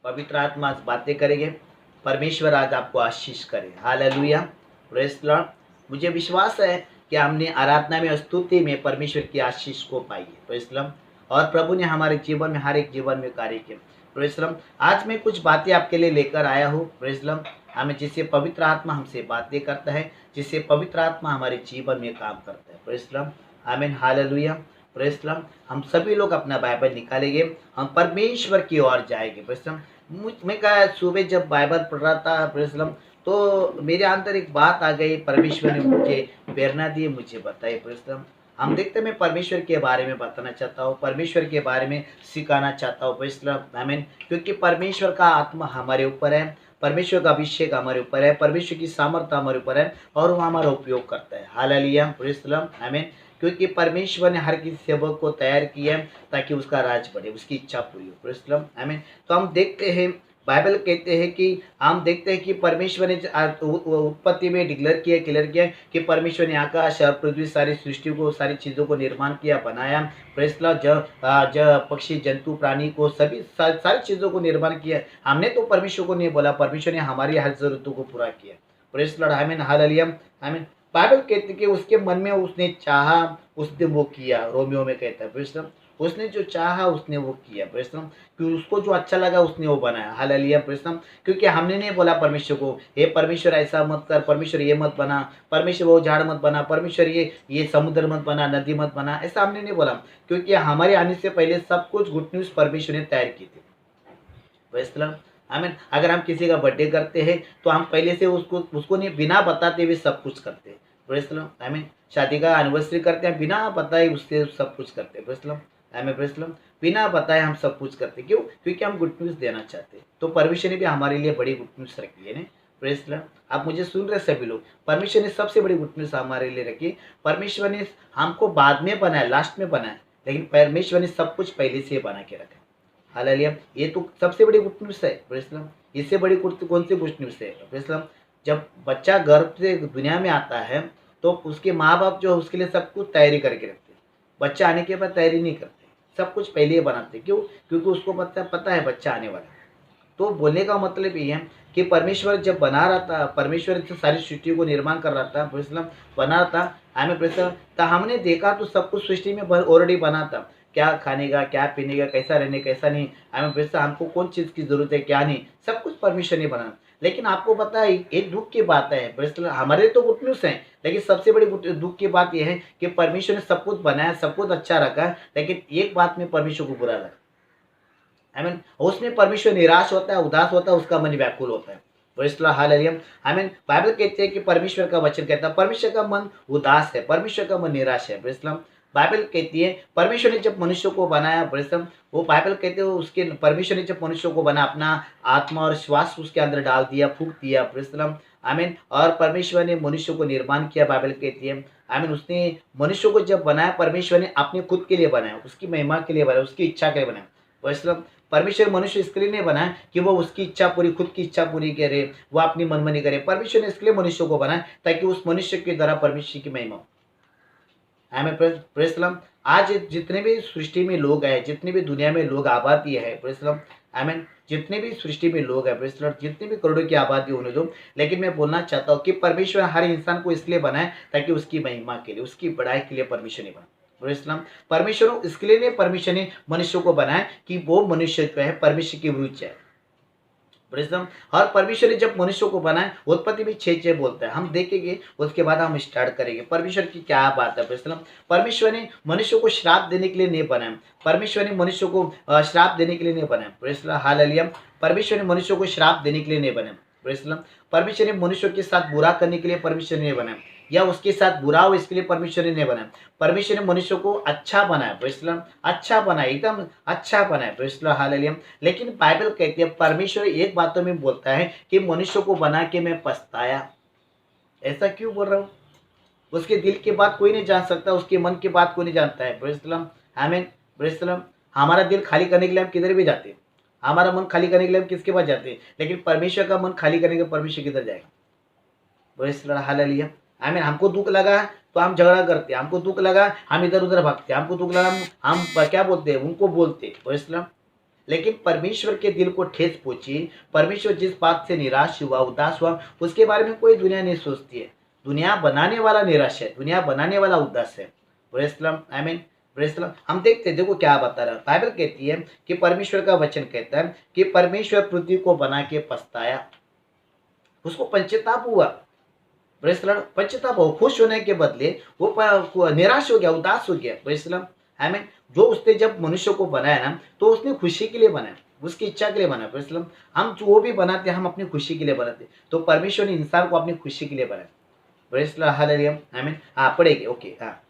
पवित्र आत्मा आज बातें करेंगे। परमेश्वर आज आपको आशीष करे। Hallelujah, praise Lord. मुझे विश्वास है कि हमने आराधना में, स्तुति में परमेश्वर की आशीष को पाई है। Praise Lord. और प्रभु ने हमारे जीवन में, हर एक जीवन में कार्य किया। Praise Lord. आज मैं कुछ बातें आपके लिए लेकर आया हूँ। Praise Lord. हमें जिससे पवित्र आत्मा हमसे बातें करता है, जिससे पवित्र आत्मा हमारे जीवन में काम करता है। Praise Lord. आमीन। Hallelujah, praise Lord. हम सभी लोग अपना बाइबल निकालेंगे, हम परमेश्वर की ओर जाएंगे। Praise Lord. मैं कहा सुबह जब बाइबल पढ़ रहा था प्रेसलम, तो मेरे अंदर एक बात आ गई। परमेश्वर ने मुझे प्रेरणा दी, मुझे बताई। प्रेसलम, हम देखते हैं, मैं परमेश्वर के बारे में बताना चाहता हूँ, परमेश्वर के बारे में सिखाना चाहता हूँ। प्रेसलम, आमीन। क्योंकि परमेश्वर का आत्मा हमारे ऊपर है, परमेश्वर का अभिषेक हमारे ऊपर है, परमेश्वर की सामर्थ्य हमारे ऊपर है और वो हमारा उपयोग करता है। हालेलुया, प्रेसलम, आमीन। क्योंकि परमेश्वर ने हर किसी सेवक को तैयार किया है ताकि उसका राज बढ़े, उसकी इच्छा पूरी हो। प्रेसलम, आमीन। तो हम देखते हैं, बाइबल कहते हैं कि हम देखते हैं कि परमेश्वर ने उत्पत्ति में डिक्लेयर किया, क्लियर किया कि परमेश्वर ने आकाश और पृथ्वी, सारी सृष्टि को, सारी चीज़ों को निर्माण किया, बनाया। फैसला जब पक्षी, जंतु, प्राणी को, सभी सारी चीज़ों को निर्माण किया। हमने तो परमेश्वर को नहीं बोला, परमेश्वर ने हमारी हर जरूरतों को पूरा किया। प्रेस लॉर्ड, आमीन। हालेलुया, आमीन। बाइबल कहती है कि उसके मन में उसने चाहा, उसने वो किया। रोमियो में कहता है, प्रेस लॉर्ड। उसने जो चाहा उसने वो किया। Press Lord. कि उसको जो अच्छा लगा उसने वो बनाया। Hallelujah, press Lord. क्योंकि हमने नहीं बोला परमेश्वर को, हे परमेश्वर ऐसा मत कर, परमेश्वर ये मत बना, परमेश्वर वो झाड़ मत बना, परमेश्वर ये समुद्र मत बना, नदी मत बना, ऐसा हमने नहीं बोला। क्योंकि हमारे आने से पहले सब कुछ गुड न्यूज़ परमेश्वर ने तैयार की थी। प्रेस लॉर्ड, आमीन। अगर हम किसी का बर्थडे करते हैं तो हम पहले से उसको नहीं, बिना बताते हुए सब कुछ करते हैं। प्रेस लॉर्ड, आमीन। शादी का एनिवर्सरी करते हैं, बिना बताए उससे सब कुछ करते हैं। प्रेस लॉर्ड, आमीन। Press Lord. बिना बताए हम सब कुछ करते हैं। क्यों? क्योंकि हम गुड न्यूज़ देना चाहते हैं। तो परमेश्वर ने भी हमारे लिए बड़ी गुड न्यूज़ रखी है ना। Press Lord. आप मुझे सुन रहे सभी लोग, परमेश्वर ने सबसे बड़ी गुड न्यूज़ हमारे लिए रखी। परमेश्वर ने हमको बाद में बनाया, लास्ट में बनाया, लेकिन परमेश्वर ने सब कुछ पहले से बना के रखा। हालेलुया, ये तो सबसे बड़ी गुड न्यूज़ है। Praise the Lord. इससे बड़ी कौन सी गुड न्यूज़ है? Praise the Lord. जब बच्चा गर्भ से दुनिया में आता है तो उसके माँ बाप जो उसके लिए सब कुछ तैयारी करके रखते हैं। बच्चा आने के बाद तैयारी नहीं करते, सब कुछ पहले ही बनाते। क्यों? क्योंकि उसको पता है बच्चा आने वाला है। तो बोलने का मतलब ये है कि परमेश्वर जब बना रहा था, परमेश्वर जो सारी सृष्टि को निर्माण कर रहा था, प्रेज़ द लॉर्ड, बना रहा था, हमें प्रेज़ द लॉर्ड, तो हमने देखा तो सब कुछ सृष्टि में ऑलरेडी बना था। क्या खाने का, क्या पीने का, कैसा रहने, कैसा नहीं, हमें प्रेज़ द लॉर्ड, हमको कौन चीज़ की ज़रूरत है, क्या नहीं, सब कुछ परमेश्वर ने बनाया। लेकिन आपको पता है एक दुःख की बात है, प्रेज़ द लॉर्ड, हमारे तो गुड न्यूज़ है, लेकिन सबसे बड़ी दुःख की बात ये है कि परमेश्वर ने सब कुछ बनाया, सब कुछ अच्छा रखा है, लेकिन एक बात में परमेश्वर को बुरा लगा। आई मीन उसमें परमेश्वर निराश होता है, उदास होता है, उसका मन व्याकुल होता है। प्रेज़ द लॉर्ड, हालेलुया, आमीन। बाइबल कहते हैं कि परमेश्वर का वचन कहता है परमेश्वर का मन उदास है, परमेश्वर का मन निराश है। Praise the Lord. बाइबल कहती है परमेश्वर ने जब मनुष्य को बनाया, प्रेज़ द लॉर्ड, वो बाइबल कहते हैं उसके परमेश्वर ने जब मनुष्य को बना, अपना आत्मा और श्वास उसके अंदर डाल दिया, फूँक दिया। प्रेज़ द लॉर्ड, आमीन। और परमेश्वर ने मनुष्य को निर्माण किया। बाइबल कहती है, आमीन, उसने मनुष्य को जब बनाया, परमेश्वर ने अपने खुद के लिए बनाया, उसकी महिमा के लिए बनाया, उसकी इच्छा के लिए बनाया। Praise the Lord. परमेश्वर मनुष्य इसके लिए नहीं बनाया कि वो उसकी इच्छा पूरी, खुद की इच्छा पूरी करे, वो अपनी मनमानी करे। परमेश्वर ने इसके लिए मनुष्य को बनाया ताकि उस मनुष्य के द्वारा परमेश्वर की महिमा हो। आमीन। Praise the Lord. आज जितने भी सृष्टि में लोग हैं, जितनी भी दुनिया में लोग आबादी है, प्रेज़ द लॉर्ड, आमीन, जितने भी सृष्टि में लोग हैं, प्रेज़ द लॉर्ड, जितनी भी करोड़ों की आबादी होने दो, लेकिन मैं बोलना चाहता हूँ कि परमेश्वर हर इंसान को इसलिए बनाए ताकि उसकी महिमा के लिए, उसकी बड़ाई के लिए परमेश्वर ने बनाया। Praise the Lord. परमेश्वर इसके लिए नहीं, परमेश्वर ने मनुष्य को बनाया कि वो मनुष्य जो है परमेश्वर की विरुद्ध है। Praise the Lord. और परमेश्वर ने जब मनुष्य को बनाया, उत्पत्ति में 6:6 बोलता है, हम देखेंगे, उसके बाद हम स्टार्ट करेंगे परमेश्वर की क्या बात है। Praise the Lord. परमेश्वर ने मनुष्य को श्राप देने के लिए नहीं बनाया, परमेश्वर ने मनुष्य को श्राप देने के लिए नहीं बनाया। Praise the Lord, hallelujah. परमेश्वर ने मनुष्य को श्राप देने के लिए नहीं बनाया। Praise the Lord. परमेश्वर ने मनुष्य के साथ बुरा करने के लिए परमेश्वर ने नहीं बनाया, या उसके साथ बुरा हो इसके लिए परमेश्वर ने नहीं बनाया। परमेश्वर ने मनुष्य को अच्छा बनाया। Praise the Lord. अच्छा बनाया, एकदम अच्छा बनाया। Praise the Lord, hallelujah. लेकिन बाइबल कहती है, परमेश्वर एक बातों में बोलता है कि मनुष्य को बना के मैं पछताया। ऐसा क्यों बोल रहा हूँ? उसके दिल की बात कोई नहीं जान सकता, उसके मन की बात कोई नहीं जानता है। प्रेज़ द लॉर्ड, आमीन। Praise the Lord. हमारा दिल खाली करने के लिए हम किधर भी जाते हैं, हमारा मन खाली करने के लिए हम किसके पास जाते हैं, लेकिन परमेश्वर का मन खाली करने के लिए परमेश्वर किधर जाएगा? प्रेज़ द लॉर्ड, हालेलुया, आमीन। हमको दुःख लगा तो हम झगड़ा करते हैं, हमको दुःख लगा हम इधर-उधर भागते हैं, हमको दुःख लगा हम क्या बोलते हैं, उनको बोलते हैं। Praise the Lord. लेकिन परमेश्वर के दिल को ठेस पहुंची। परमेश्वर जिस बात से निराश हुआ, उदास हुआ, उसके बारे में कोई दुनिया नहीं सोचती है। दुनिया बनाने वाला निराश है, दुनिया बनाने वाला उदास है। प्रेज़ द लॉर्ड, आमीन। Praise the Lord. हम देखते हैं, देखो क्या बता रहा है। बाइबल कहती है कि परमेश्वर का वचन कहता है कि परमेश्वर पृथ्वी को बना के पछताया, उसको पश्चाताप हुआ। Praise the Lord. पश्चाताप हो, खुश होने के बदले वो निराश हो गया, उदास हो गया। प्रेज़ द लॉर्ड, आमीन। जो उसने जब मनुष्य को बनाया ना, तो उसने खुशी के लिए बनाया, उसकी इच्छा के लिए बनाया। Praise the Lord. हम जो भी बनाते हैं, हम अपनी खुशी के लिए बनाते हैं, तो परमेश्वर ने इंसान को अपनी खुशी के लिए बनाया। प्रेज़ द लॉर्ड, हालेलुया, आमीन। हाँ, पढ़ेंगे, ओके, हाँ।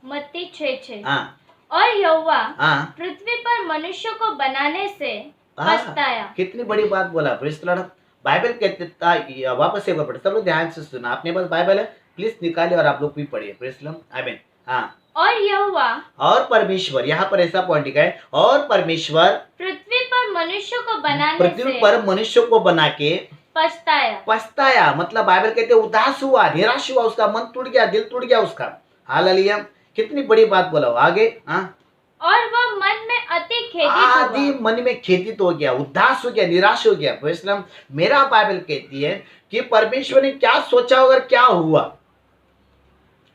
मत्ती 6:6। हाँ, और यहोवा हाँ, पृथ्वी पर मनुष्य को बनाने से हाँ, पछताया। कितनी बड़ी बात बोला। Praise the Lord. बाइबल कहते था, वापस एक बार पढ़े, सब लोग ध्यान से सुना। अपने पास बाइबल है, प्लीज निकालिए और आप लोग भी पढ़िए। प्रेज़ द लॉर्ड, आमीन। हाँ, और यहोवा और परमेश्वर, यहाँ पर ऐसा पॉइंट लिखा है, और परमेश्वर पृथ्वी पर मनुष्य को बनाने पृथ्वी से पर मनुष्य को बना के पछताया। पछताया, मतलब बाइबल कहते हैं उदास हुआ, निराश हुआ, उसका मन टूट गया, दिल टूट गया उसका। हालेलुया, कितनी बड़ी बात बोला हो। आगे, हाँ। और वह मन में अति खेदित आदि हुआ। मन में खेदित हो गया, उदास हो गया, निराश हो गया। Praise the Lord. मेरा बाइबल कहती है कि परमेश्वर ने क्या सोचा होगा, क्या हुआ।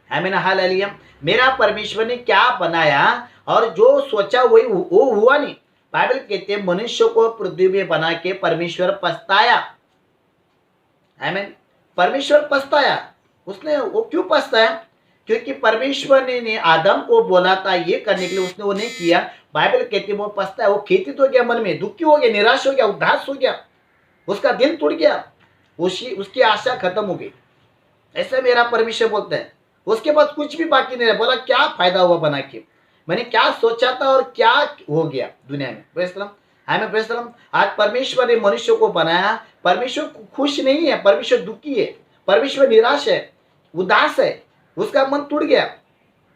आमीन, हालेलुया। मेरा परमेश्वर ने क्या बनाया और जो सोचा वही वो हुआ नहीं। बाइबल कहते हैं मनुष्य को पृथ्वी में बना के परमेश्वर पछताया। आमीन। परमेश्वर पछताया। उसने वो क्यों पछताया? क्योंकि परमेश्वर ने आदम को बोला था ये करने के लिए, उसने वो नहीं किया। बाइबल कहती है वो पछताया, वो खेदित हो गया, मन में दुखी हो गया, निराश हो गया, उदास हो गया, उसका दिल टूट गया, उसकी आशा खत्म हो गई। ऐसा मेरा परमेश्वर बोलता है। उसके पास कुछ भी बाकी नहीं रहा। बोला क्या फायदा हुआ बना के, मैंने क्या सोचा था और क्या हो गया दुनिया में। प्रेज़ द लॉर्ड, आमीन। Praise the Lord. आज परमेश्वर ने मनुष्य को बनाया, परमेश्वर खुश नहीं है, परमेश्वर दुखी है, परमेश्वर निराश है, उदास है, उसका मन टूट गया।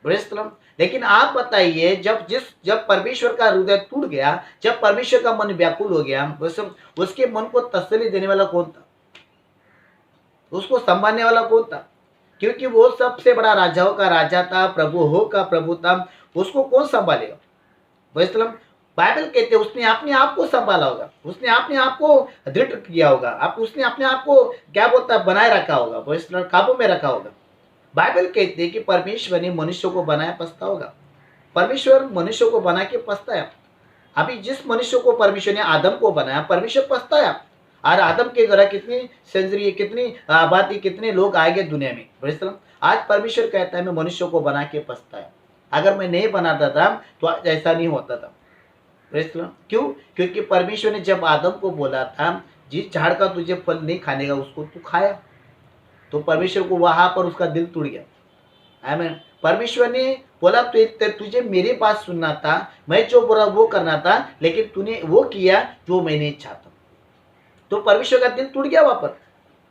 Praise the Lord. लेकिन आप बताइए, जब परमेश्वर का हृदय टूट गया, जब परमेश्वर का मन व्याकुल हो गया, उसके मन को तसल्ली देने वाला कौन था? उसको संभालने वाला कौन था? क्योंकि वो सबसे बड़ा राजाओं का राजा था, प्रभुओं का प्रभु था, उसको कौन संभालेगा? Praise the Lord. बाइबल कहते हैं उसने अपने आप को संभाला होगा, उसने अपने आप को दृढ़ किया होगा, उसने अपने आप को क्या बोलता है बनाए रखा होगा। प्रेज़ द लॉर्ड, काबू में रखा होगा। बाइबल कहते हैं कि परमेश्वर ने मनुष्य को बनाया, पछता होगा। परमेश्वर मनुष्य को बना के पछताया। अभी जिस मनुष्य को परमेश्वर ने आदम को बनाया, परमेश्वर पछताया। और आदम के द्वारा कितनी सेंचुरी, कितनी आबादी, कितने लोग आएंगे दुनिया में। Praise the Lord. आज परमेश्वर कहता है मैं मनुष्य को बना के पछताया। अगर मैं नहीं बनाता था तो आज ऐसा नहीं होता था। Praise the Lord. क्यों? क्योंकि परमेश्वर ने जब आदम को बोला था जिस झाड़ का तुझे फल नहीं खाने का उसको तू खाया, तो परमेश्वर को वहां पर उसका दिल टूट गया। आमीन। परमेश्वर ने बोला तुझे मेरी बात सुनना था, मैं जो बोला वो करना था, लेकिन तूने वो किया जो मैं नहीं चाहता। तो परमेश्वर का दिल टूट गया वहां पर।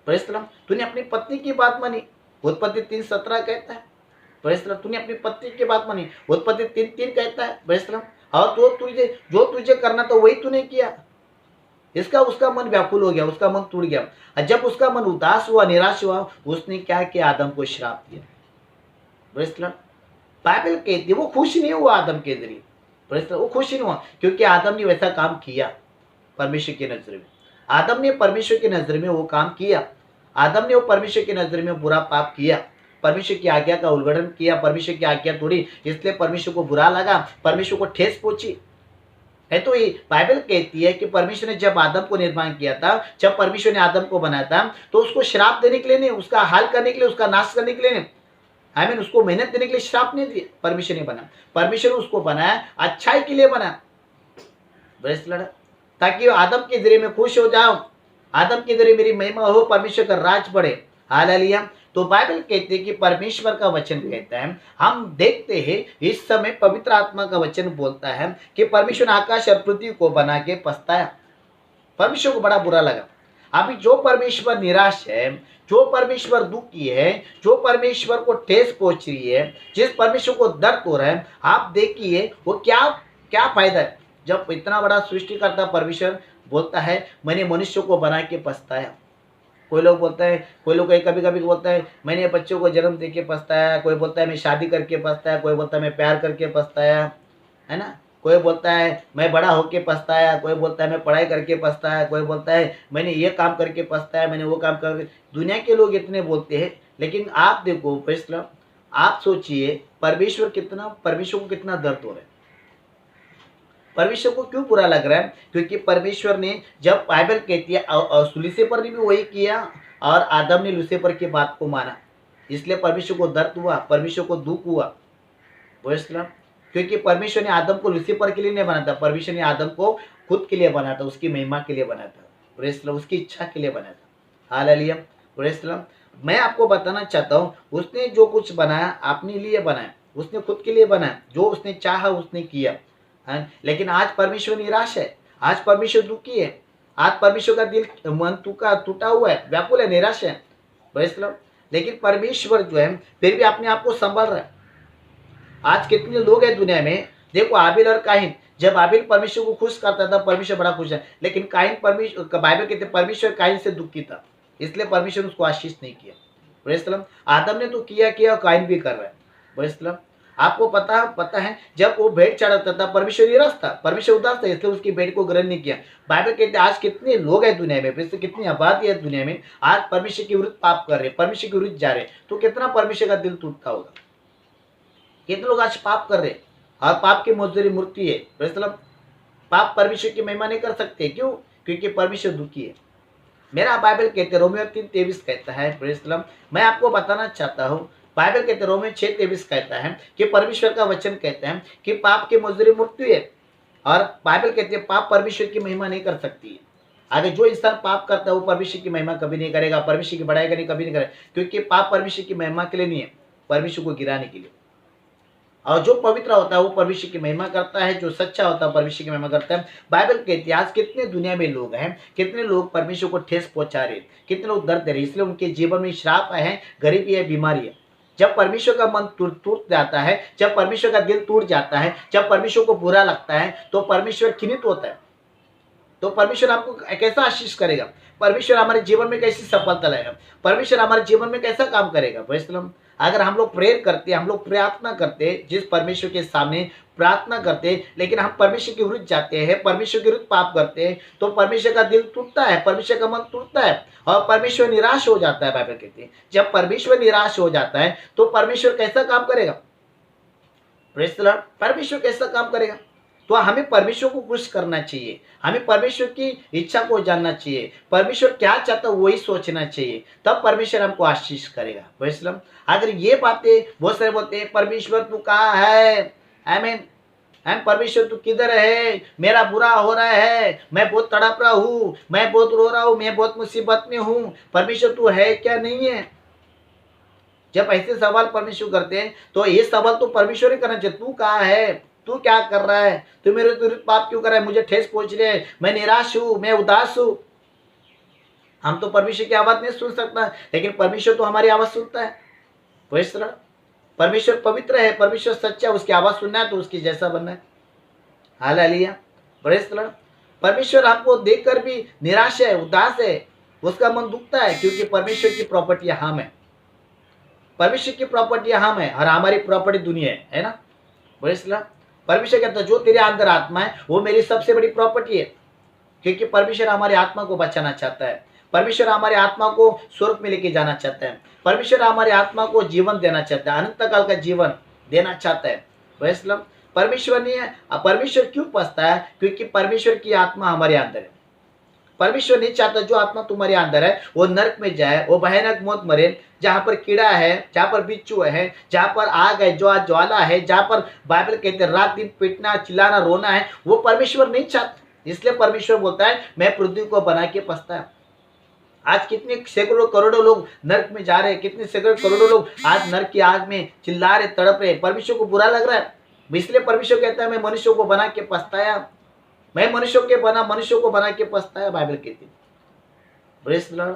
Praise the Lord. तूने अपनी पत्नी की बात मानी, उत्पत्ति 3:17 कहता है। Praise the Lord. तूने अपनी पत्नी की बात मानी, उत्पत्ति 3:3 कहता है। Praise the Lord. और जो तुझे करना था वही तूने किया। उसका मन व्याकुल हो गया, उसका मन टूट गया। और जब उसका मन उदास हुआ, निराश हुआ, उसने क्या किया? आदम को श्राप दिया। Praise the Lord. बाइबल कहती है वो खुश नहीं हुआ आदम के जरिए। Praise the Lord. वो खुश नहीं हुआ क्योंकि आदम ने वैसा काम किया परमेश्वर की नजर में। आदम ने परमेश्वर की नजर में वो काम किया। आदम ने वो परमेश्वर की नजर में बुरा पाप किया, परमेश्वर की आज्ञा का उल्लंघन किया, परमेश्वर की आज्ञा तोड़ी, इसलिए परमेश्वर को बुरा लगा, परमेश्वर को ठेस पहुंची। है तो ये बाइबल कहती है कि परमेश्वर ने जब आदम को निर्माण किया था, जब परमेश्वर ने आदम को बनाया था, तो उसको श्राप देने के लिए नहीं, उसका हाल करने के लिए, उसका नाश करने के लिए नहीं, आमीन, उसको मेहनत देने के लिए श्राप नहीं दिया। परमेश्वर ने बनाया, परमेश्वर ने उसको बनाया अच्छाई के लिए बनाया। Praise the Lord. ताकि आदम के जरिए मैं खुश हो जाऊं, आदम के जरिए मेरी महिमा हो, परमेश्वर का राज बढ़े। हालेलुया। तो बाइबल कहते हैं कि परमेश्वर का वचन कहता है, हम देखते हैं इस समय पवित्र आत्मा का वचन बोलता है कि परमेश्वर ने आकाश और पृथ्वी को बना के पछताया। परमेश्वर को बड़ा बुरा लगा। अभी जो परमेश्वर निराश है, जो परमेश्वर दुखी है, जो परमेश्वर को ठेस पहुंच रही है, जिस परमेश्वर को दर्द हो रहा है, आप देखिए वो क्या क्या फायदा है। जब इतना बड़ा सृष्टिकर्ता परमेश्वर बोलता है मैंने मनुष्य को बना के पछताया। कोई लोग बोलता है, कोई लोग कभी कभी बोलता है मैंने बच्चों को जन्म दे के पछताया, कोई बोलता है मैं शादी करके पछताया, कोई बोलता है मैं प्यार करके पछताया, है ना। कोई बोलता है मैं बड़ा होके पछताया, कोई बोलता है मैं पढ़ाई करके पछताया, कोई बोलता है मैंने ये काम करके पछताया, मैंने वो काम करके। दुनिया के लोग इतने बोलते हैं, लेकिन आप देखो फैसला, आप सोचिए परमेश्वर को कितना दर्द हो रहा है। परमेश्वर को क्यों बुरा लग रहा है? क्योंकि परमेश्वर ने, जब बाइबल कहती है लूसीफर ने भी वही किया और आदम ने लूसीफर की बात को माना, इसलिए परमेश्वर को दर्द हुआ, परमेश्वर को दुख हुआ। फैसला, क्योंकि परमेश्वर ने आदम को लूसीफर के लिए नहीं बनाया था, परमेश्वर ने आदम को खुद के लिए बनाया था, उसकी महिमा के लिए बनाया था, प्रेज़ द लॉर्ड, उसकी इच्छा के लिए बनाया था। Hallelujah, praise the Lord. मैं आपको बताना चाहता हूँ, उसने जो कुछ बनाया अपने लिए बनाया, उसने खुद के लिए बनाया, जो उसने चाहा उसने किया है। लेकिन आज परमेश्वर निराश है, आज परमेश्वर दुखी है, आज परमेश्वर का दिल मन टूटा हुआ है, व्याकुल है, निराश है, प्रेज़ द लॉर्ड। लेकिन परमेश्वर जो है फिर भी अपने आप को संभाल रहा है। आज कितने लोग हैं दुनिया में, देखो आबिल और काइन, जब आबिल परमेश्वर को खुश करता था परमेश्वर बड़ा खुश है, लेकिन काइन बाइबल कहते परमेश्वर काइन से दुखी था, इसलिए परमेश्वर ने उसको आशीष नहीं किया। Praise the Lord. आदम ने तो किया और काइन भी कर रहा है। Praise the Lord. आपको पता है जब वो भेंट चढ़ाता था परमेश्वर निराश था, परमेश्वर उदास था, इसलिए उसकी भेंट को ग्रहण नहीं किया। बाइबल कहते हैं आज कितने लोग हैं दुनिया में, वैसे कितनी आबादी है दुनिया में, आज परमेश्वर के विरुद्ध पाप कर रहे, परमेश्वर के विरुद्ध जा रहे, तो कितना परमेश्वर का दिल टूटता होगा। कितने लोग आज पाप कर रहे और पाप की मजदूरी मृत्यु है। Praise the Lord. पाप परमेश्वर की महिमा नहीं कर सकते, क्यों? क्योंकि परमेश्वर दुखी है। मेरा बाइबल कहते हैं, रोमियो 3:23 कहता है, प्रेज़ द लॉर्ड, मैं आपको बताना चाहता हूँ, बाइबल कहते हैं रोमियो 6:23 कहता है कि परमेश्वर का वचन कहता है कि पाप की मजदूरी मृत्यु है, और बाइबल कहती है पाप परमेश्वर की महिमा नहीं कर सकती है। आगे जो इंसान पाप करता है वो परमेश्वर की महिमा कभी नहीं करेगा, परमेश्वर की बड़ाई कभी नहीं करेगा, क्योंकि पाप परमेश्वर की महिमा के लिए नहीं है, परमेश्वर को गिराने के लिए। और जो पवित्र होता है वो परमेश्वर की महिमा करता है, जो सच्चा होता है परमेश्वर की महिमा करता है। बाइबल के इतिहास कितने दुनिया में लोग हैं, कितने लोग परमेश्वर को ठेस पहुंचा रहे, कितने लोग दर्द दे रहे, इसलिए उनके जीवन में श्राप है, गरीबी है, बीमारी है। जब परमेश्वर का मन टूट जाता है, जब परमेश्वर का दिल टूट जाता है, जब परमेश्वर को बुरा लगता है, तो परमेश्वर खिन्नित होता है। तो परमेश्वर आपको कैसा आशीष करेगा, परमेश्वर हमारे जीवन में कैसी सफलता लाएगा, परमेश्वर हमारे जीवन में कैसा काम करेगा। वैसे अगर हम लोग प्रेयर करते, हम लोग प्रार्थना करते, जिस परमेश्वर के सामने प्रार्थना करते, लेकिन हम परमेश्वर के विरुद्ध जाते हैं, परमेश्वर के विरुद्ध पाप करते हैं, तो परमेश्वर का दिल टूटता है, परमेश्वर का मन टूटता है और परमेश्वर निराश हो जाता है। बाइबल कहती है जब परमेश्वर निराश हो जाता है तो परमेश्वर कैसा काम करेगा। Praise the Lord. परमेश्वर कैसा काम करेगा, तो हमें परमेश्वर को खुश करना चाहिए, हमें परमेश्वर की इच्छा को जानना चाहिए, परमेश्वर क्या चाहता है वही सोचना चाहिए, तब परमेश्वर हमको आशीष करेगा। Praise the Lord. अगर ये बातें बहुत सारे बोलते हैं परमेश्वर तू कहाँ है, आमीन, हम परमेश्वर तू किधर है, मेरा बुरा हो रहा है, मैं बहुत तड़प रहा हूँ, मैं बहुत रो रहा हूँ, मैं बहुत मुसीबत में हूँ, परमेश्वर तू है क्या नहीं है। जब ऐसे सवाल परमेश्वर करते हैं तो ये सवाल तो परमेश्वर ही करना चाहिए, तू कहाँ है, तू क्या कर रहा है, तू मेरे विरुद्ध पाप क्यों कर रहा है, मुझे ठेस पहुंच रही है, मैं निराश हूं, मैं उदास हूं। हम तो परमेश्वर की आवाज नहीं सुन सकता, लेकिन परमेश्वर तो हमारी आवाज सुनता है। Praise the Lord. परमेश्वर पवित्र है, परमेश्वर सच्चा है, उसकी आवाज सुनना है तो उसकी जैसा बनना है। Hallelujah, praise the Lord. परमेश्वर हमको देखकर भी निराश है, उदास है, उसका मन दुखता है, क्योंकि परमेश्वर की प्रॉपर्टी हम है, परमेश्वर की प्रॉपर्टी हम है और हमारी प्रॉपर्टी दुनिया है ना। Praise the Lord. परमेश्वर कहता है जो तेरे अंदर आत्मा है वो मेरी सबसे बड़ी प्रॉपर्टी है, क्योंकि परमेश्वर हमारी आत्मा को बचाना चाहता है, परमेश्वर हमारी आत्मा को स्वर्ग में लेके जाना चाहता है, परमेश्वर हमारी आत्मा को जीवन देना चाहता है, अनंत काल का जीवन देना चाहता है। Praise the Lord. परमेश्वर क्यों पछता है, क्योंकि परमेश्वर की आत्मा हमारे अंदर है। परमेश्वर नहीं चाहता जो आत्मा तुम्हारे अंदर है वो नरक में जाए, वो भयानक मौत मरे, जहाँ पर कीड़ा है, जहाँ पर बिच्छू है, जहाँ पर आग है, जो आज ज्वाला है, जहाँ पर बाइबल कहते हैं रात दिन पीटना, चिल्लाना, रोना है, वो परमेश्वर नहीं चाहता। इसलिए परमेश्वर बोलता है मैं पृथ्वी को बना के पछताया। आज कितने सैकड़ों करोड़ों लोग नरक में जा रहे हैं, कितने सैकड़ों करोड़ों लोग आज नरक की आग में चिल्ला रहे, तड़प रहे, परमेश्वर को बुरा लग रहा है। इसलिए परमेश्वर कहता है मैं मनुष्यों को बना के पछताया, मैं मनुष्यों को बना के पछताया। बाइबल कहती है। Praise the Lord.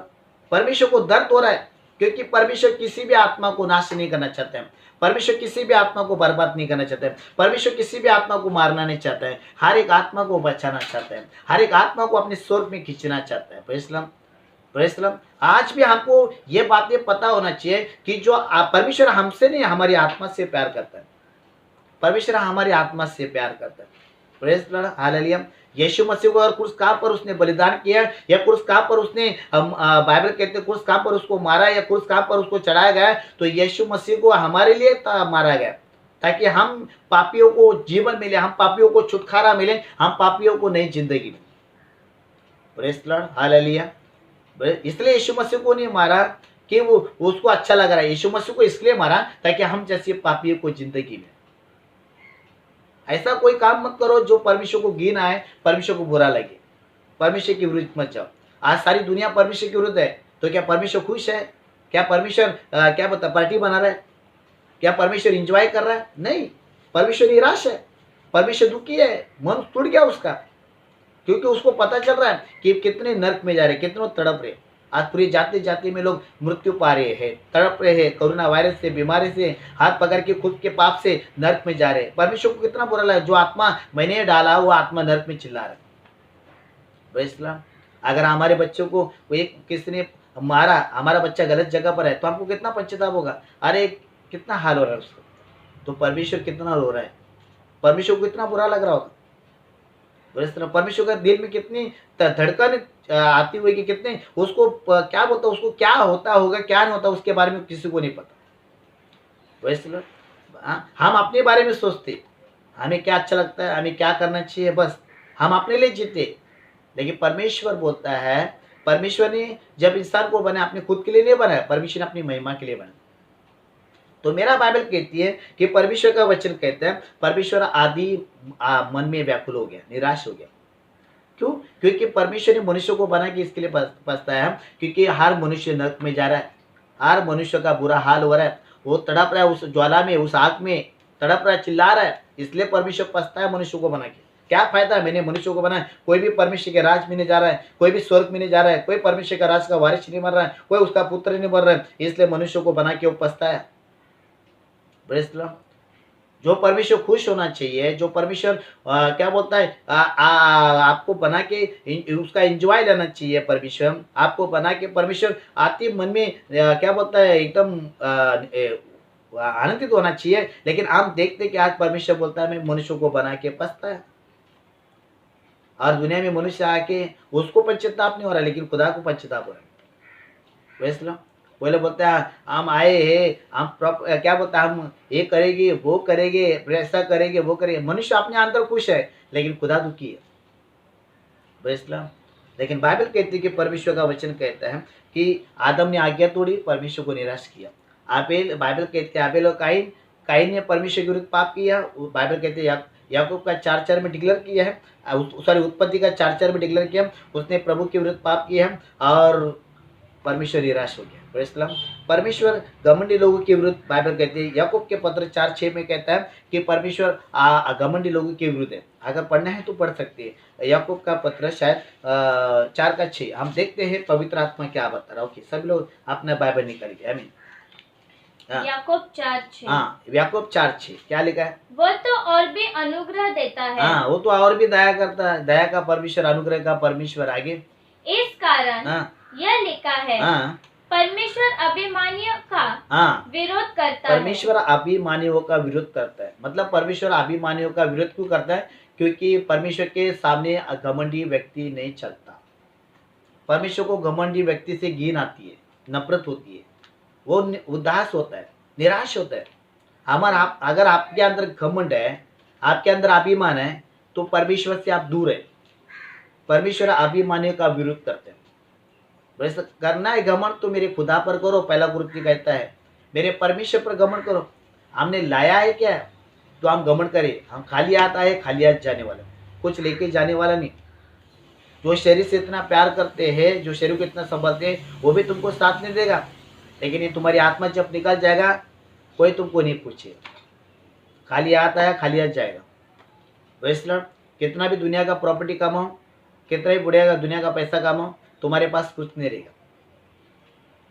परमेश्वर को दर्द हो रहा है, क्योंकि परमेश्वर किसी भी आत्मा को नाश नहीं करना चाहते हैं, परमेश्वर किसी भी आत्मा को बर्बाद नहीं करना चाहते हैं, परमेश्वर किसी भी आत्मा को मारना नहीं चाहता है, हर एक आत्मा को बचाना चाहता है, हर एक आत्मा को अपने स्वर्ग में खींचना चाहता है। Praise the Lord. Praise the Lord. आज भी हमको ये बातें पता होना चाहिए कि जो परमेश्वर हमसे नहीं हमारी आत्मा से प्यार करता है, परमेश्वर हमारी आत्मा से प्यार करता है। Praise Lord, hallelujah. Yeshu Masih को और क्रूस कहाँ पर उसने बलिदान किया, या क्रूस कहाँ पर उसने बाइबल कहते हैं क्रूस कहाँ पर उसको मारा, या क्रूस कहाँ पर उसको चढ़ाया गया, तो यीशु मसीह को हमारे लिए मारा गया, ताकि हम पापियों को जीवन मिले, हम पापियों को छुटकारा मिले, हम पापियों को नई जिंदगी मिले। Praise Lord, hallelujah. इसलिए यीशु मसीह को नहीं मारा कि वो उसको अच्छा लग रहा है, यीशु मसीह को इसलिए मारा ताकि हम जैसे पापियों को जिंदगी में। ऐसा कोई काम मत करो जो परमेश्वर को घिन आए, परमेश्वर को बुरा लगे, परमेश्वर के विरुद्ध मत जाओ। आज सारी दुनिया परमेश्वर के विरुद्ध है, तो क्या परमेश्वर खुश है? क्या परमेश्वर क्या बता पार्टी बना रहा है? क्या परमेश्वर एंजॉय कर रहा है? नहीं, परमेश्वर निराश है, परमेश्वर दुखी है, मन टूट गया उसका, क्योंकि उसको पता चल रहा है कि कितने नर्क में जा रहे, कितनों तड़प रहे। आज पूरी जाति जाति में लोग मृत्यु पा रहे हैं, तड़प रहे हैं, कोरोना वायरस से, बीमारी से, हाथ पकड़ के खुद के पाप से नर्क में जा रहे हैं। परमेश्वर को कितना बुरा लगा, जो आत्मा मैंने डाला वो आत्मा नर्क में चिल्ला रहा है। Praise Lord. अगर हमारे बच्चों को एक किसी ने मारा, हमारा बच्चा गलत जगह पर है, तो हमको कितना पश्चाताप होगा, अरे कितना हाल हो रहा है उसको, तो परमेश्वर कितना रो रहा है, परमेश्वर को कितना बुरा लग रहा होगा। परमेश्वर का दिल में कितनी धड़कन आती हुई कि कितने उसको क्या बोलता, उसको क्या होता होगा, क्या नहीं होता, उसके बारे में किसी को नहीं पता। वैसे हम अपने बारे में सोचते, हमें क्या अच्छा लगता है, हमें क्या करना चाहिए, बस हम अपने लिए जीते। लेकिन परमेश्वर बोलता है, परमेश्वर ने जब इंसान को बनाया अपने खुद के लिए नहीं बनाया, परमेश्वर ने अपनी महिमा के लिए बनाया। तो मेरा बाइबल कहती है कि परमेश्वर का वचन कहता है परमेश्वर आदि मन में व्याकुल हो गया, निराश हो गया। क्यों? क्योंकि परमेश्वर ने मनुष्य को बना के इसके लिए पछताया, क्योंकि हर मनुष्य नरक में जा रहा है, हर मनुष्य का बुरा हाल हो रहा है, वो तड़प रहा है उस ज्वाला में, उस आग में तड़प रहा है, चिल्ला रहा है। इसलिए परमेश्वर पछताया मनुष्य को बना के। क्या फायदा है, मैंने मनुष्य को बनाया, कोई भी परमेश्वर के राज में नहीं जा रहा है, कोई भी स्वर्ग में नहीं जा रहा है, कोई परमेश्वर का राज का वारिस नहीं बन रहा है, कोई उसका पुत्र नहीं बन रहा है, इसलिए मनुष्य को बना के वो पछताया। जो परमेश्वर खुश होना चाहिए, जो परमेश्वर क्या बोलता है आपको बना के उसका एंजॉय लेना चाहिए, परमेश्वर आपको बना के परमेश्वर आती मन में क्या बोलता है एकदम आनंदित होना चाहिए। लेकिन हम देखते कि आज परमेश्वर बोलता है मैं मनुष्य को बना के पछताया, और दुनिया में मनुष्य आके उसको पश्चाताप नहीं हो रहा, लेकिन खुदा को पश्चाताप हो रहा है। वैसे पहले बोलते हैं हम आए हैं, हम क्या बोलते हैं हम ये करेंगे वो करेंगे, ऐसा करेंगे वो करेंगे। मनुष्य अपने अंदर खुश है, लेकिन खुदा दुखी है। वैसे लेकिन बाइबल कहती है कि परमेश्वर का वचन कहता है कि आदम ने आज्ञा तोड़ी, परमेश्वर को निराश किया। आबेल, बाइबल कहते हैं आबेल और काइन ने परमेश्वर के विरुद्ध पाप किया। बाइबल कहते हैं याकूब का 4:4 में डिक्लेयर किया है, सॉरी उत्पत्ति का 4:4 में डिक्लेयर किया, उसने प्रभु के विरुद्ध पाप किया है और परमेश्वर निराश हो गया। परमेश्वर घमंडी लोगों के विरुद्ध बाइबल कहती है, याकूब के पत्र 4:6 में कहता है कि परमेश्वर घमंडी लोगों के विरुद्ध है। अगर पढ़ना है तो पढ़ सकते हैं, याकूब का पत्र शायद 4:6। हम देखते हैं पवित्र आत्मा क्या बता रहा है। ओके, सभी लोग अपना बाइबल निकालिए। आमीन। याकूब 4:6। हाँ, याकूब 4:6 क्या लिखा है? वो तो और भी अनुग्रह देता है। हाँ, वो तो और भी दया करता है, दया का परमेश्वर, अनुग्रह का परमेश्वर। आगे इस कारण यह लिखा है, परमेश्वर अभिमानियों का विरोध करता है। परमेश्वर अभिमानियों का विरोध करता है। मतलब परमेश्वर अभिमानियों का विरोध क्यों करता है? क्योंकि परमेश्वर के सामने घमंडी व्यक्ति नहीं चलता। परमेश्वर को घमंडी व्यक्ति से घिन आती है, नफरत होती है, वो उदास होता है, निराश होता है। अगर आपके अंदर घमंड है, आपके अंदर अभिमान है, तो परमेश्वर से आप दूर है। परमेश्वर अभिमानियों का विरोध करते हैं। वैसे करना है घमंड तो मेरे खुदा पर करो, पहला कुरिन्थियों कहता है, मेरे परमेश्वर पर घमंड करो। हमने लाया है क्या तो हम घमंड करें? हम खाली हाथ आए, खाली हाथ जाने वाला, कुछ लेके जाने वाला नहीं। जो शरीर से इतना प्यार करते हैं, जो शरीर को इतना संभालते हैं, वो भी तुमको साथ नहीं देगा। लेकिन ये तुम्हारी आत्मा जब निकल जाएगा, कोई तुमको नहीं पूछेगा। खाली हाथ आया, खाली हाथ जाएगा। वैसे कितना भी दुनिया का प्रॉपर्टी कमाओ, कितना भी बुढ़िया दुनिया का पैसा कमाओ, तुम्हारे पास कुछ नहीं रहेगा।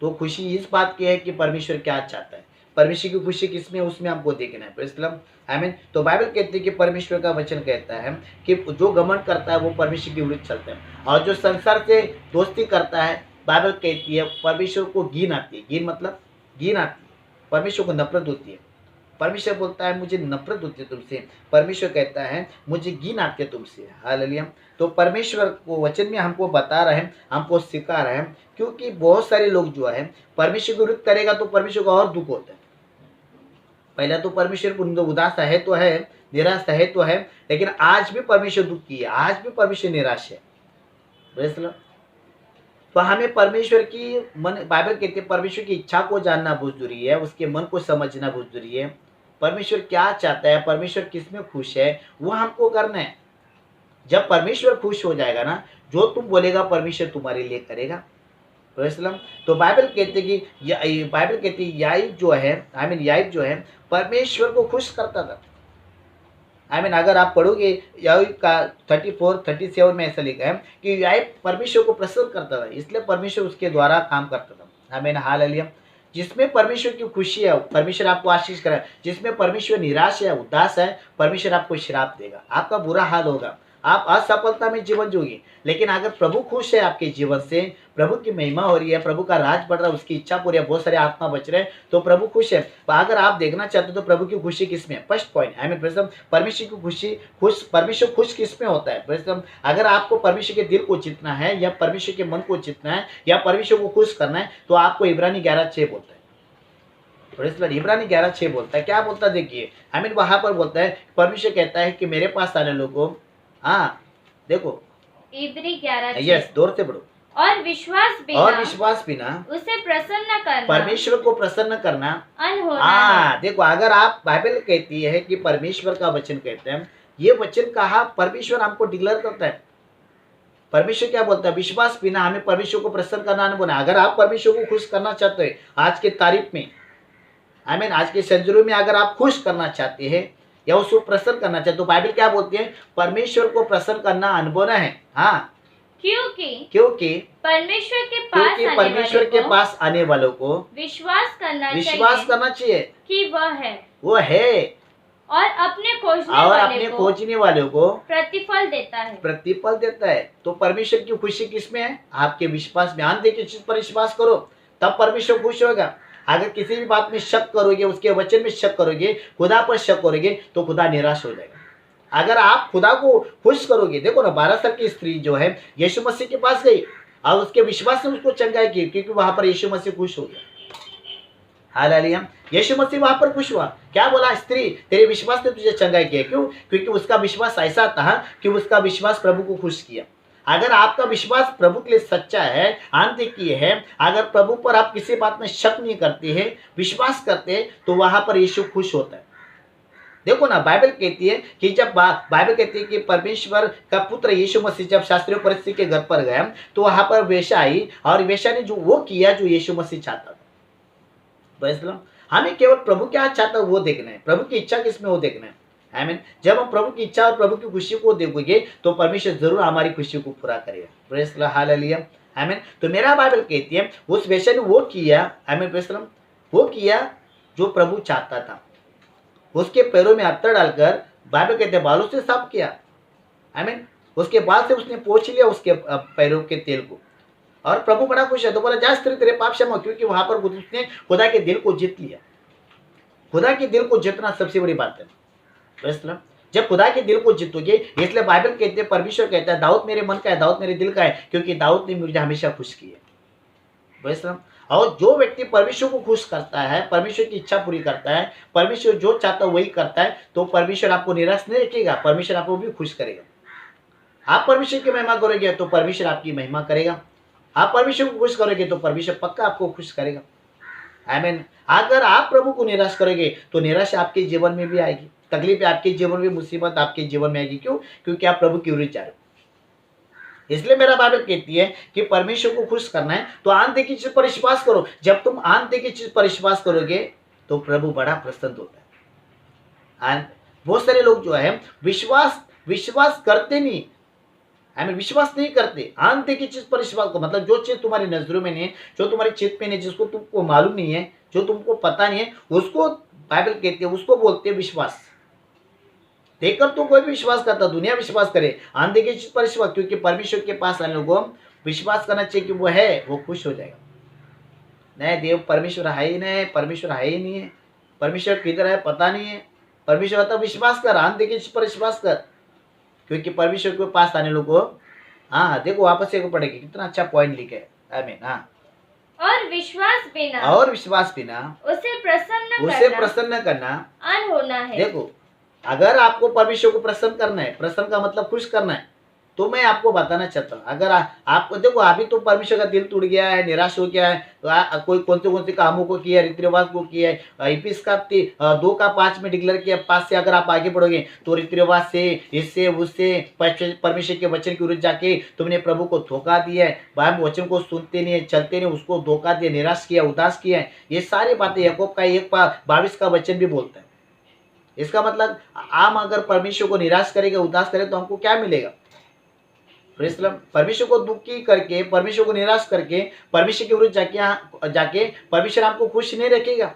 तो खुशी इस बात की है कि परमेश्वर क्या चाहता है, परमेश्वर की खुशी किसमें, उसमें हमको देखना है। प्रेज़ आमीन। तो बाइबल कहती है कि परमेश्वर का वचन कहता है कि जो घमंड करता है वो परमेश्वर के विरुद्ध चलता है, और जो संसार से दोस्ती करता है, बाइबल कहती है परमेश्वर को घिन आती है। घिन मतलब घिन आती है, परमेश्वर को नफरत होती है। परमेश्वर बोलता है मुझे नफरत होती है तुमसे, परमेश्वर कहता है मुझे घिन आती है तुमसे। हालेलुया। तो परमेश्वर को वचन में हमको बता रहे हैं, हमको सिखा रहे हैं, क्योंकि बहुत सारे लोग जो है परमेश्वर को विरुद्ध करेगा तो परमेश्वर को और दुख होता है। पहले तो परमेश्वर को उदास है तो है, निराश है तो है, लेकिन आज भी परमेश्वर दुखी है, आज भी परमेश्वर निराश है। Praise the Lord. तो हमें परमेश्वर की बाइबल कहती है परमेश्वर की इच्छा को जानना बहुत जरूरी है, उसके मन को समझना बहुत जरूरी है। परमेश्वर क्या चाहता है, परमेश्वर किस में खुश है, वो हमको करना है। जब परमेश्वर खुश हो जाएगा ना, जो तुम बोलेगा परमेश्वर तुम्हारे लिए करेगा। तो बाइबल कहते कि बाइबल कहती है याईब जो है, याईब जो है परमेश्वर को खुश करता था। अगर आप पढ़ोगे याईब का 34-37 में ऐसा लिखा है कि याईब परमेश्वर को प्रसन्न करता था, इसलिए परमेश्वर उसके द्वारा काम करता था। हालेलुया। जिसमें परमेश्वर की खुशी है परमेश्वर आपको आशीष करे, जिसमें परमेश्वर निराश है, उदास है, परमेश्वर आपको श्राप देगा, आपका बुरा हाल होगा, आप असफलता में जीवन जोगे। लेकिन अगर प्रभु खुश है आपके जीवन से, प्रभु की महिमा हो रही है, प्रभु का राज बढ़ रहा है, उसकी इच्छा पूरी है, बहुत सारे आत्मा बच रहे हैं, तो प्रभु खुश है। अगर आप देखना चाहते हो तो प्रभु की खुशी किसमें है? फर्स्ट पॉइंट परमेश्वर की खुशी, परमेश्वर खुश किसमें होता है? अगर आपको परमेश्वर के दिल को जीतना है या परमेश्वर के मन को जीतना है या परमेश्वर को खुश करना है, तो आपको इब्रानी 11:6 बोलता है। इब्रानी 11:6 बोलता है, क्या बोलता है? देखिए वहां पर बोलता है, परमेश्वर कहता है कि मेरे पास आने लोगों, हाँ देखो इब्री 11:6, यस जोर से पढ़ो। और विश्वास बिना उसे प्रसन्न करना, परमेश्वर को प्रसन्न करना अनहोना है। देखो, अगर आप बाइबल कहती है कि परमेश्वर का वचन कहते हैं, ये वचन कहा परमेश्वर हमको डिक्लेयर करता है। परमेश्वर क्या बोलता है? विश्वास बिना हमें परमेश्वर को प्रसन्न करना अनहोना। अगर आप परमेश्वर को खुश करना चाहते हो आज के तारीख में, आज के सेंचुरी में, अगर आप खुश करना चाहते हैं या उसको प्रसन्न करना चाहते, तो बाइबल क्या बोलती है? परमेश्वर को प्रसन्न करना अनहोना है। हाँ, क्योंकि परमेश्वर के पास आने वालों को विश्वास करना चाहिए कि वो है और अपने खोजने वालों को प्रतिफल देता है। तो परमेश्वर की खुशी किसमें है? आपके विश्वास में। आंतरिक चीज पर विश्वास करो, तब परमेश्वर खुश होगा। अगर किसी भी बात में शक करोगे, उसके वचन में शक करोगे, खुदा पर शक करोगे, तो खुदा निराश हो जाएगा। अगर आप खुदा को खुश करोगे, देखो ना 12 साल की स्त्री जो है यीशु मसीह के पास गई और उसके विश्वास से उसको चंगाई की, क्योंकि वहां पर यीशु मसीह खुश हो गया। हालेलुया। यीशु मसीह वहां पर खुश हुआ। क्या बोला? स्त्री, तेरे विश्वास ने तुझे चंगाई किया। क्यों? क्योंकि उसका विश्वास ऐसा था कि उसका विश्वास प्रभु को खुश किया। अगर आपका विश्वास प्रभु के लिए सच्चा है, आंतरिक है, अगर प्रभु पर आप किसी बात में शक नहीं करते हैं, विश्वास करते हैं, तो वहां पर यीशु खुश होता है। देखो ना, बाइबल कहती है कि जब बाइबल कहती है कि परमेश्वर का पुत्र यीशु मसीह जब शास्त्रीय परिस्थिति के घर पर गया, तो वहां पर वेश्या आई और वेश्या ने जो वो किया जो यीशु मसीह चाहता था। हमें केवल प्रभु क्या चाहता है वो देखना है, प्रभु की इच्छा किसमें वो देखना है। जब हम प्रभु की इच्छा और प्रभु की खुशी को देखोगे तो परमेश्वर जरूर हमारी खुशी को पूरा करेगा। Praise the Lord, hallelujah. तो मेरा बाइबल कहती है उस वेश्या ने वो किया, प्रेज़ द लॉर्ड, वो किया जो प्रभु चाहता था। उसके पैरों में अत्तर डालकर, बाइबल कहते हैं बालों से साफ किया। उसके बाद से उसने पोंछ लिया उसके पैरों के तेल को, और प्रभु बड़ा खुश है। तो बोला जा स्त्री तेरे पाप क्षमा, क्योंकि वहां पर उसने खुदा के दिल को जीत लिया। खुदा के दिल को जीतना सबसे बड़ी बात है। जब खुदा के दिल को जीतोगे, इसलिए बाइबल कहते हैं, परमेश्वर कहता है दाऊद मेरे मन का है, दाऊद मेरे दिल का है, क्योंकि दाऊद ने मुझे हमेशा खुश किया। और जो व्यक्ति परमेश्वर को खुश करता है, परमेश्वर की इच्छा पूरी करता है, परमेश्वर जो चाहता है वही करता है, तो परमेश्वर आपको निराश नहीं रखेगा, परमेश्वर आपको भी खुश करेगा। आप परमेश्वर की महिमा करोगे तो परमेश्वर आपकी महिमा करेगा। आप परमेश्वर को खुश करोगे तो परमेश्वर पक्का आपको खुश करेगा। अगर आप प्रभु को निराश करोगे तो निराशा आपके जीवन में भी आएगी, तकलीफ आपके जीवन में, मुसीबत आपके जीवन में आएगी। क्यों? क्योंकि आप प्रभु की विरुद्ध जा रहे हो। इसलिए मेरा बाइबल कहती है कि परमेश्वर को खुश करना है तो आंतरिक चीज पर विश्वास करो। जब तुम आंतरिक चीज पर विश्वास करोगे तो प्रभु बड़ा प्रसन्न होता है। बहुत सारे लोग जो है विश्वास करते नहीं, विश्वास नहीं करते। आंतरिक चीज पर विश्वास करो, मतलब जो चीज तुम्हारी नजरों में नहीं है, जो तुम्हारी चित्त में नहीं, जिसको तुमको मालूम नहीं है, जो तुमको पता नहीं है, उसको बाइबल कहती है, उसको बोलते हैं विश्वास। देखकर तो कोई भी विश्वास करता, दुनिया विश्वास करे, आंधी की चीज पर विश्वास, क्योंकि परमेश्वर के पास आने लोगों विश्वास करना चाहिए कि वो है, वो खुश हो जाएगा। नहीं देव परमेश्वर है ही नहीं, परमेश्वर है ही नहीं है, परमेश्वर किधर है पता नहीं है। परमेश्वर कहता विश्वास कर, अनदेखी चीज पर विश्वास कर, क्योंकि परमेश्वर के पास आने लोगों को, हाँ देखो वापस एक पढ़ेगी, कितना अच्छा पॉइंट लिखे है। आमीन। हाँ, और विश्वास बिना उसे प्रसन्न करना अनहोना है। देखो अगर आपको परमेश्वर को प्रसन्न करना है, प्रसन्न का मतलब खुश करना है, तो मैं आपको बताना चाहता हूँ, अगर आपको देखो अभी तो परमेश्वर का दिल टूट गया है, निराश हो गया है, कोई कौन से कामों को किया, रीति रिवाज को किया है, इपिस का 2:5 में डिक्लेयर किया, 5 से अगर आप आगे बढ़ोगे तो रीति रिवाज से, इससे उससे, परमेश्वर के वचन के विरुद्ध जाके तुमने प्रभु को धोखा दिया है, बाइबल वचन को सुनते नहीं, चलते नहीं, उसको धोखा दिया, निराश किया, उदास किया है, ये सारी बातें याकूब का 1:22 का वचन भी बोलता है। इसका मतलब हम अगर परमेश्वर को निराश करेंगे, उदास करें, तो हमको क्या मिलेगा? परमेश्वर को दुखी करके, परमेश्वर को निराश करके, परमेश्वर के विरुद्ध जाके परमेश्वर हमको खुश नहीं रखेगा।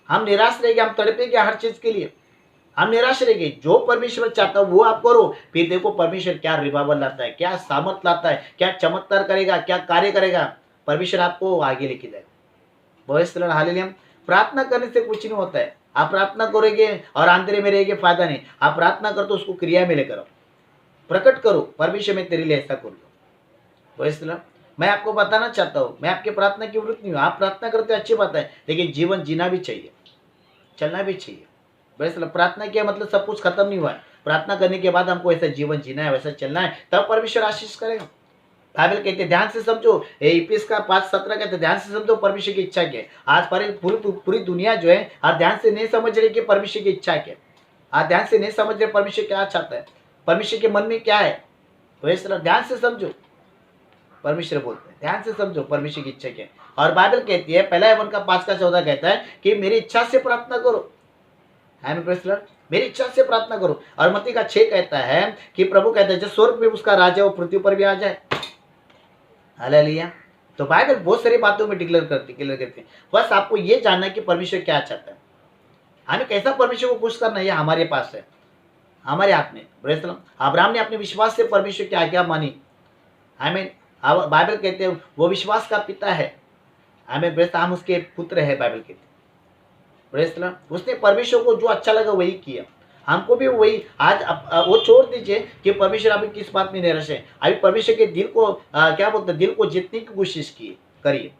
हम निराश रहेंगे, हम तड़पेंगे हर चीज के लिए, हम निराश रहेंगे। जो परमेश्वर चाहता है वो आप करो, फिर देखो परमेश्वर क्या रिवाइवल लाता है, क्या सामर्थ लाता है, क्या चमत्कार करेगा, क्या कार्य करेगा। परमेश्वर आपको आगे लेके जाएगा। हालेलुया। प्रार्थना करने से कुछ नहीं होता है। आप प्रार्थना करोगे और आंतरे में रहेंगे, फायदा नहीं। आप प्रार्थना करो तो उसको क्रिया में लेकर आओ, प्रकट करो, परमेश्वर मैं तेरे लिए ऐसा कर लो। मैं आपको बताना चाहता हूँ, मैं आपके प्रार्थना की विरुद्ध नहीं हूँ। आप प्रार्थना करते अच्छी बात है, लेकिन जीवन जीना भी चाहिए, चलना भी चाहिए। प्रार्थना किया मतलब सब कुछ खत्म नहीं हुआ है। प्रार्थना करने के बाद हमको ऐसा जीवन जीना है, वैसा चलना है, तब परमेश्वर आशीष करेगा। बाइबल कहते ध्यान से समझो, इपिस का 5:17 कहते ध्यान से समझो परमेश्वर की इच्छा क्या है। आज पूरी दुनिया जो है, आप ध्यान से नहीं समझ रहे कि परमेश्वर की इच्छा क्या है। आप ध्यान से नहीं समझ रहे परमेश्वर क्या चाहता है, परमेश्वर के मन में क्या है। तो इस तरह ध्यान से समझो, परमेश्वर बोलते हैं ध्यान से समझो परमेश्वर की इच्छा क्या है। और बाइबल कहती है, पहला यौहन्ना का 5:14 कहता है कि मेरी इच्छा से प्रार्थना करो। मेरी इच्छा से प्रार्थना करो। और मत्ती का 6 कहता है कि प्रभु कहता है जो स्वर्ग में उसका राज है वो पृथ्वी पर भी आ जाए। हालेलुया। तो बाइबल बहुत सारी बातों में डिक्लेयर करती है। बस आपको ये जानना है कि परमेश्वर क्या चाहता है, हमें कैसा परमेश्वर को खुश करना है, हमारे पास है, हमारे हाथ में। अब्राहम ने अपने विश्वास से परमेश्वर की आज्ञा मानी। हमें बाइबल कहते हैं वो विश्वास का पिता है। हमें हम उसके पुत्र है। बाइबल कहते हैं उसने परमेश्वर को जो अच्छा लगा वही किया, हमको भी वही। आज वो छोड़ दीजिए कि परमेश्वर अभी किस बात में निराश है। अभी परमेश्वर के दिल को क्या बोलते हैं, दिल को जीतने की कोशिश करिए।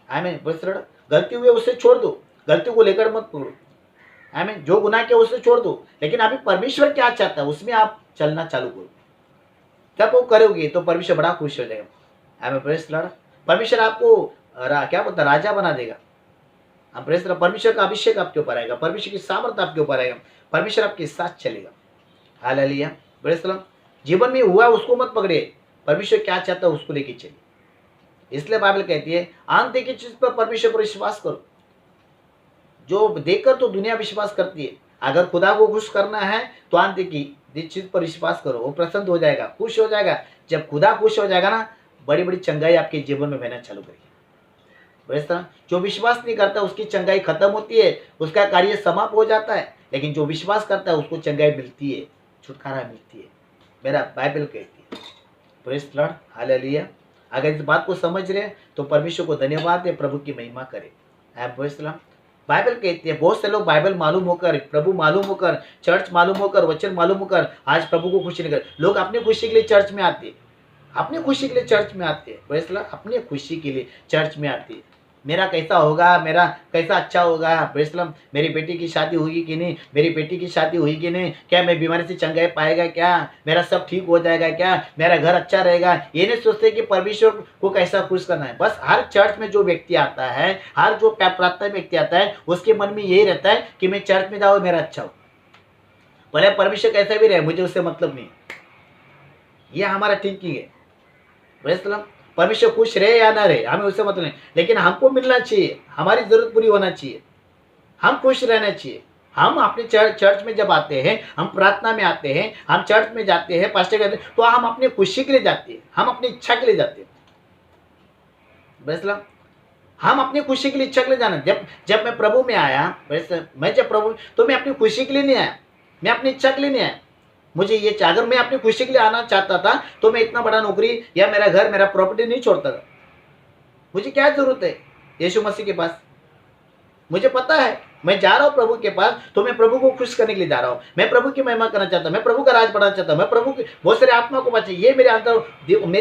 हमें गलती हुई उसे छोड़ दो, गलती को लेकर मत पकड़ो। हमें जो गुनाह किया उसे छोड़ दो, लेकिन अभी परमेश्वर क्या चाहता है उसमें आप चलना चालू करो। जब वो करोगे तो परमेश्वर बड़ा खुश हो जाएगा। हमें परमेश्वर आपको क्या बोलता है, राजा बना देगा। परमेश्वर का अभिषेक आपके ऊपर आएगा, परमेश्वर की सामर्थ आपके ऊपर आएगा, परमेश्वर आपके साथ चलेगा। हालेलुया। जीवन में हुआ उसको मत पकड़िए, परमेश्वर क्या चाहता है उसको लेके चलिए। इसलिए बाइबल कहती है अनदेखी चीज पर परमेश्वर पर विश्वास करो। जो देखकर तो दुनिया विश्वास करती है, अगर खुदा को खुश करना है तो अनदेखी चीज पर विश्वास करो, वो प्रसन्न हो जाएगा, खुश हो जाएगा। जब खुदा खुश हो जाएगा ना, बड़ी बड़ी चंगाई आपके जीवन में बहना चालू करेगी। जो विश्वास नहीं करता उसकी चंगाई खत्म होती है, उसका कार्य समाप्त हो जाता है। लेकिन जो विश्वास करता है उसको चंगाई मिलती है, छुटकारा मिलती है। मेरा बाइबल कहती है। Praise the Lord. हालेलुया। अगर इस बात को समझ रहे हैं तो परमेश्वर को धन्यवाद है, प्रभु की महिमा करें। बाइबल कहती है बहुत से लोग बाइबल मालूम होकर, प्रभु मालूम होकर, चर्च मालूम होकर, वचन मालूम होकर आज प्रभु को खुशी नहीं कर। लोग अपनी खुशी के लिए चर्च में आते हैं, अपनी खुशी के लिए चर्च में आते हैं। अपनी खुशी के लिए चर्च में आते हैं। मेरा कैसा होगा, मेरा कैसा अच्छा होगा, मेरी बेटी की शादी होगी कि नहीं, मेरी बेटी की शादी हुई कि नहीं, क्या मैं बीमारी से चंगाई पाएगा, क्या मेरा सब ठीक हो जाएगा, क्या मेरा घर अच्छा रहेगा। ये नहीं सोचते कि परमेश्वर को कैसा खुश करना है। बस हर चर्च में जो व्यक्ति आता है, हर जो प्रार्थना व्यक्ति आता है, उसके मन में यही रहता है कि मैं चर्च में जाऊँ, मेरा अच्छा हो, भले परमेश्वर कैसा भी रहे, मुझे उससे मतलब नहीं। यह हमारा थिंकिंग है। परमेश्वर खुश रहे या ना रहे हमें उससे मतलब नहीं, लेकिन हमको मिलना चाहिए, हमारी जरूरत पूरी होना चाहिए, हम खुश रहना चाहिए। हम अपने चर्च में जब आते हैं, हम प्रार्थना में आते हैं, हम चर्च में जाते हैं, पास्टर कहते हैं, तो हम अपनी खुशी के लिए जाते हैं, हम अपनी इच्छा के लिए जाते हैं। हम अपनी खुशी के लिए इच्छा के लिए जाना। जब मैं प्रभु में आया, मैं जब प्रभु, तो मैं अपनी खुशी के लिए नहीं आया, मैं अपनी इच्छा के लिए नहीं आया। मुझे ये अगर मैं अपनी खुशी के लिए आना चाहता था तो मैं इतना बड़ा नौकरी या मेरा घर, मेरा प्रॉपर्टी नहीं छोड़ता था। मुझे क्या जरूरत है यीशु मसीह के पास। मुझे पता है मैं जा रहा हूँ प्रभु के पास, तो मैं प्रभु को खुश करने के लिए जा रहा हूँ। मैं प्रभु की महिमा करना चाहता हूँ, मैं प्रभु का राज बढ़ाना चाहता हूँ, मैं प्रभु की बहुत सारे आत्मा को बचा। ये मेरे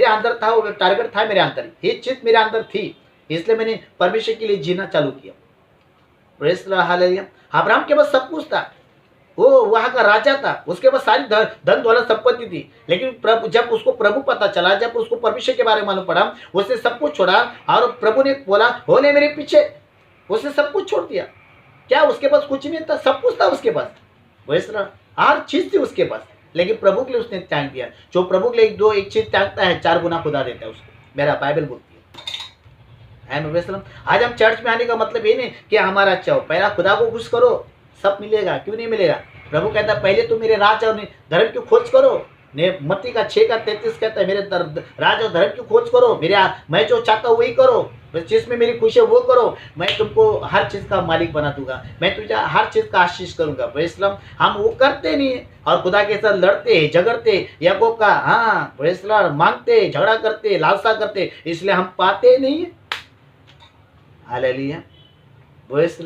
अंदर था, वो टारगेट था मेरे अंदर, ये चीज मेरे अंदर थी, इसलिए मैंने परमेश्वर के लिए जीना चालू किया। Praise the Lord, hallelujah. Abraham के पास सब कुछ था, वो वहां का राजा था, उसके पास सारी धन दौलत संपत्ति थी, लेकिन प्रभु जब उसको प्रभु पता चला, जब उसको परमेश्वर के बारे में मालूम पड़ा, उसने सब कुछ छोड़ा और प्रभु ने बोला हो ले मेरे पीछे, उसने सब कुछ छोड़ दिया। क्या उसके पास कुछ नहीं था? सब कुछ था उसके पास, वैसा हर चीज थी उसके पास, लेकिन प्रभु के लिए उसने त्याग दिया। जो प्रभु के लिए एक चीज त्यागता है, 4 गुना खुदा देता है उसको, मेरा बाइबल बोलती है। आज हम चर्च में आने का मतलब ये नहीं कि हमारा अच्छा हो, पहला खुदा को खुश करो, सब मिलेगा। क्यों नहीं मिलेगा? प्रभु कहता है पहले तुम मेरे राज और धर्म की खोज करो। मत्ती का 6:33 कहता है मेरे राज और धर्म की खोज करो, मैं जो चाहता हूँ वही करो, जिसमें मेरी खुशी है वो करो, मैं तुमको हर चीज का मालिक बना दूंगा, मैं तुझे हर चीज का आशीष करूंगा। प्रेज़, हम वो करते नहीं है और खुदा के साथ लड़ते झगड़ते, याकूब का प्रेज़, मांगते, झगड़ा करते, लालसा करते, इसलिए हम पाते नहीं है। Hallelujah, praise.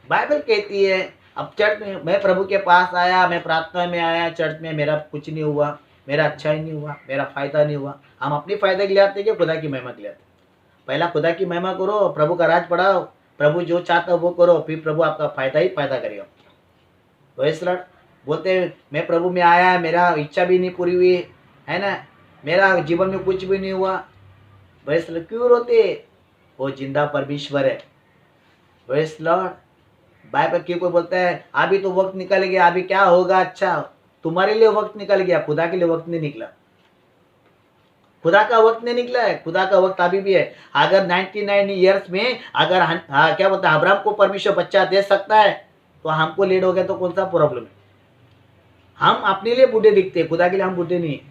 बाइबल कहती है अब चर्च में मैं प्रभु के पास आया, मैं प्रार्थना में आया, चर्च में मेरा कुछ नहीं हुआ, मेरा अच्छा ही नहीं हुआ, मेरा फायदा नहीं हुआ। हम अपनी फायदे के लिए आते हैं, खुदा की महिमा के लिए आते हैं। पहला खुदा की महिमा करो, प्रभु का राज बढ़ाओ, प्रभु जो चाहता है वो करो, फिर प्रभु आपका फायदा ही फायदा करेगा। तो बोलते हैं मैं प्रभु में आया, मेरा इच्छा भी नहीं पूरी हुई है ना, मेरा जीवन में कुछ भी नहीं हुआ। क्यों रोते? वो जिंदा परमेश्वर है। Praise Lord. बाइबल की कोई बोलता है अभी तो वक्त निकल गया, अभी क्या होगा? अच्छा, तुम्हारे लिए वक्त निकल गया, खुदा के लिए वक्त नहीं निकला। खुदा का वक्त नहीं निकला है, खुदा का वक्त अभी भी है। अगर 99 ईयर्स में अगर क्या बोलता है अब्राहम को परमेश्वर बच्चा दे सकता है, तो हमको लेट हो गया तो कौन सा प्रॉब्लम है? हम अपने लिए बूढ़े दिखते हैं, खुदा के लिए हम बूढ़े नहीं है।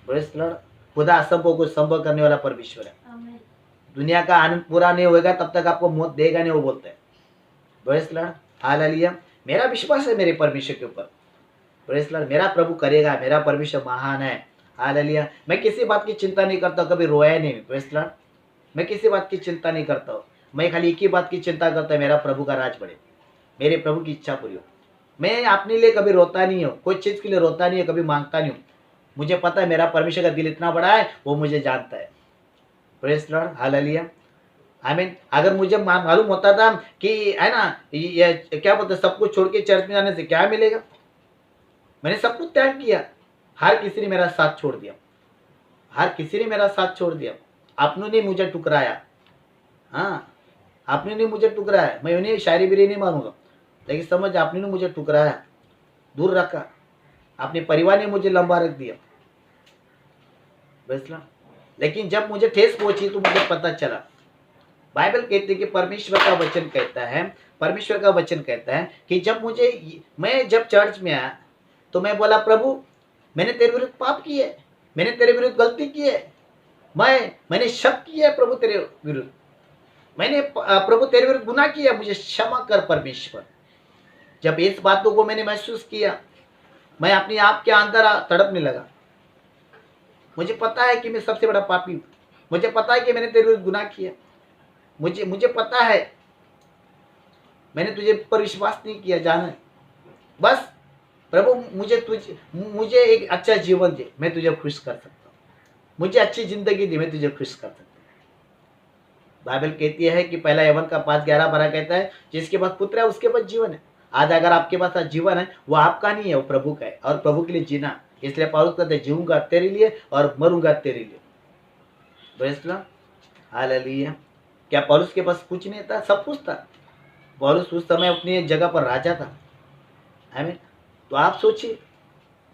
Praise Lord. खुदा असंभव को संभव करने वाला परमेश्वर है। दुनिया का आनंद पूरा नहीं होगा तब तक आपको मौत देगा नहीं, वो बोलते हैं। Praise Lord, hallelujah. मेरा विश्वास है मेरे परमेश्वर के ऊपर। प्रेज़ लॉर्ड, मेरा प्रभु करेगा, मेरा परमेश्वर महान है। हालेलुया। मैं किसी बात की चिंता नहीं करता, कभी रोया नहीं। प्रेज़ लॉर्ड, मैं किसी बात की चिंता नहीं करता हूँ, मैं खाली एक ही बात की चिंता करता हूँ, मेरा प्रभु का राज बढ़े, मेरे प्रभु की इच्छा पूरी हो। मैं अपने लिए कभी रोता नहीं हूँ, कोई चीज़ के लिए रोता नहीं है, कभी मांगता नहीं हूँ। मुझे पता है मेरा परमेश्वर का दिल इतना बड़ा है, वो मुझे जानता है। प्रेज़ लॉर्ड, हालेलुया, आमीन। अगर मुझे मालूम होता था कि है ना ये क्या बोलते सब कुछ छोड़ के चर्च में जाने से क्या मिलेगा, मैंने सब कुछ त्याग किया। हर किसी ने मेरा साथ छोड़ दिया, हर किसी ने मेरा साथ छोड़ दिया। आपने ने मुझे टुकराया, आपने ने मुझे टुकराया। मैं उन्हें शायरी बिरी नहीं मानूंगा, लेकिन समझ आपने ने मुझे टुकराया, दूर रखा, अपने परिवार ने मुझे लंबा रख दिया। बस, लेकिन जब मुझे ठेस पहुंची तो मुझे पता चला। बाइबल कहती है कि परमेश्वर का वचन कहता है, परमेश्वर का वचन कहता है कि मैं जब चर्च में आया तो मैं बोला प्रभु मैंने तेरे विरुद्ध पाप किए, मैंने तेरे विरुद्ध गलती की है, मैंने शक किया है प्रभु तेरे विरुद्ध, मैंने प्रभु तेरे विरुद्ध गुनाह किया, मुझे क्षमा कर परमेश्वर। जब इस बातों को मैंने महसूस किया, मैं अपने आप के अंदर तड़पने लगा। मुझे पता है कि मैं सबसे बड़ा पापी हूँ, मुझे पता है कि मैंने तेरे विरुद्ध गुनाह किया, मुझे पता है मैंने तुझे पर विश्वास नहीं किया, जाना है। बस प्रभु मुझे एक अच्छा जीवन दे, मैं तुझे खुश कर सकता हूँ, मुझे अच्छी जिंदगी दे, मैं तुझे खुश कर सकता हूँ। बाइबल कहती है कि पहला यवन का 5:11-12 कहता है जिसके पास पुत्र है उसके पास जीवन है। आज अगर आपके पास जीवन है वो आपका नहीं है, वो प्रभु का है, और प्रभु के लिए जीना। इसलिए पौलुस कहते हैं जीऊंगा तेरे लिए और मरूंगा तेरे लिए। Praise Lord, hallelujah. क्या पौलुस के पास कुछ नहीं था? सब कुछ था। पौलुस उस समय अपनी जगह पर राजा था, आमीन। तो आप सोचिए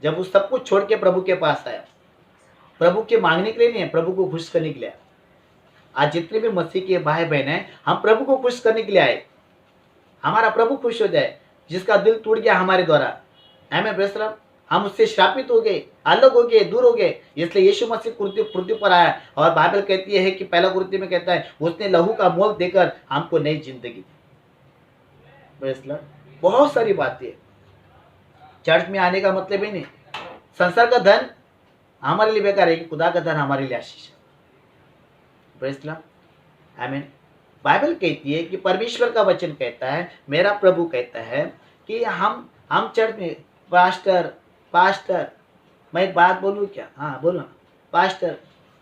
जब वो सब कुछ छोड़ के प्रभु के पास आया, प्रभु के मांगने के लिए नहीं है, प्रभु को खुश करने के लिए आया। आज जितने भी मसीह के भाई बहन हैं, हम प्रभु को खुश करने के लिए आए, हमारा प्रभु खुश हो जाए, जिसका दिल टूट गया हमारे द्वारा, आमीन। प्रेज़ लॉर्ड, हम उससे श्रापित हो गए, अलग हो गए, दूर हो गए, इसलिए यीशु मसीह पृथ्वी पर आया। और बाइबल कहती है कि पहला कुरिन्थियों में कहता है उसने लहू का मोल देकर हमको नई जिंदगी दी। प्रेज़ लॉर्ड, बहुत सारी बातें। चर्च में आने का मतलब ही नहीं संसार का धन हमारे लिए बेकार है, कि खुदा का धन हमारे लिए आशीष है। प्रेज़ लॉर्ड, आमीन। बाइबल कहती है कि परमेश्वर का वचन कहता है, मेरा प्रभु कहता है कि हम चर्च में पास्टर मैं एक बात बोलूँ क्या? हाँ बोलो ना। पास्टर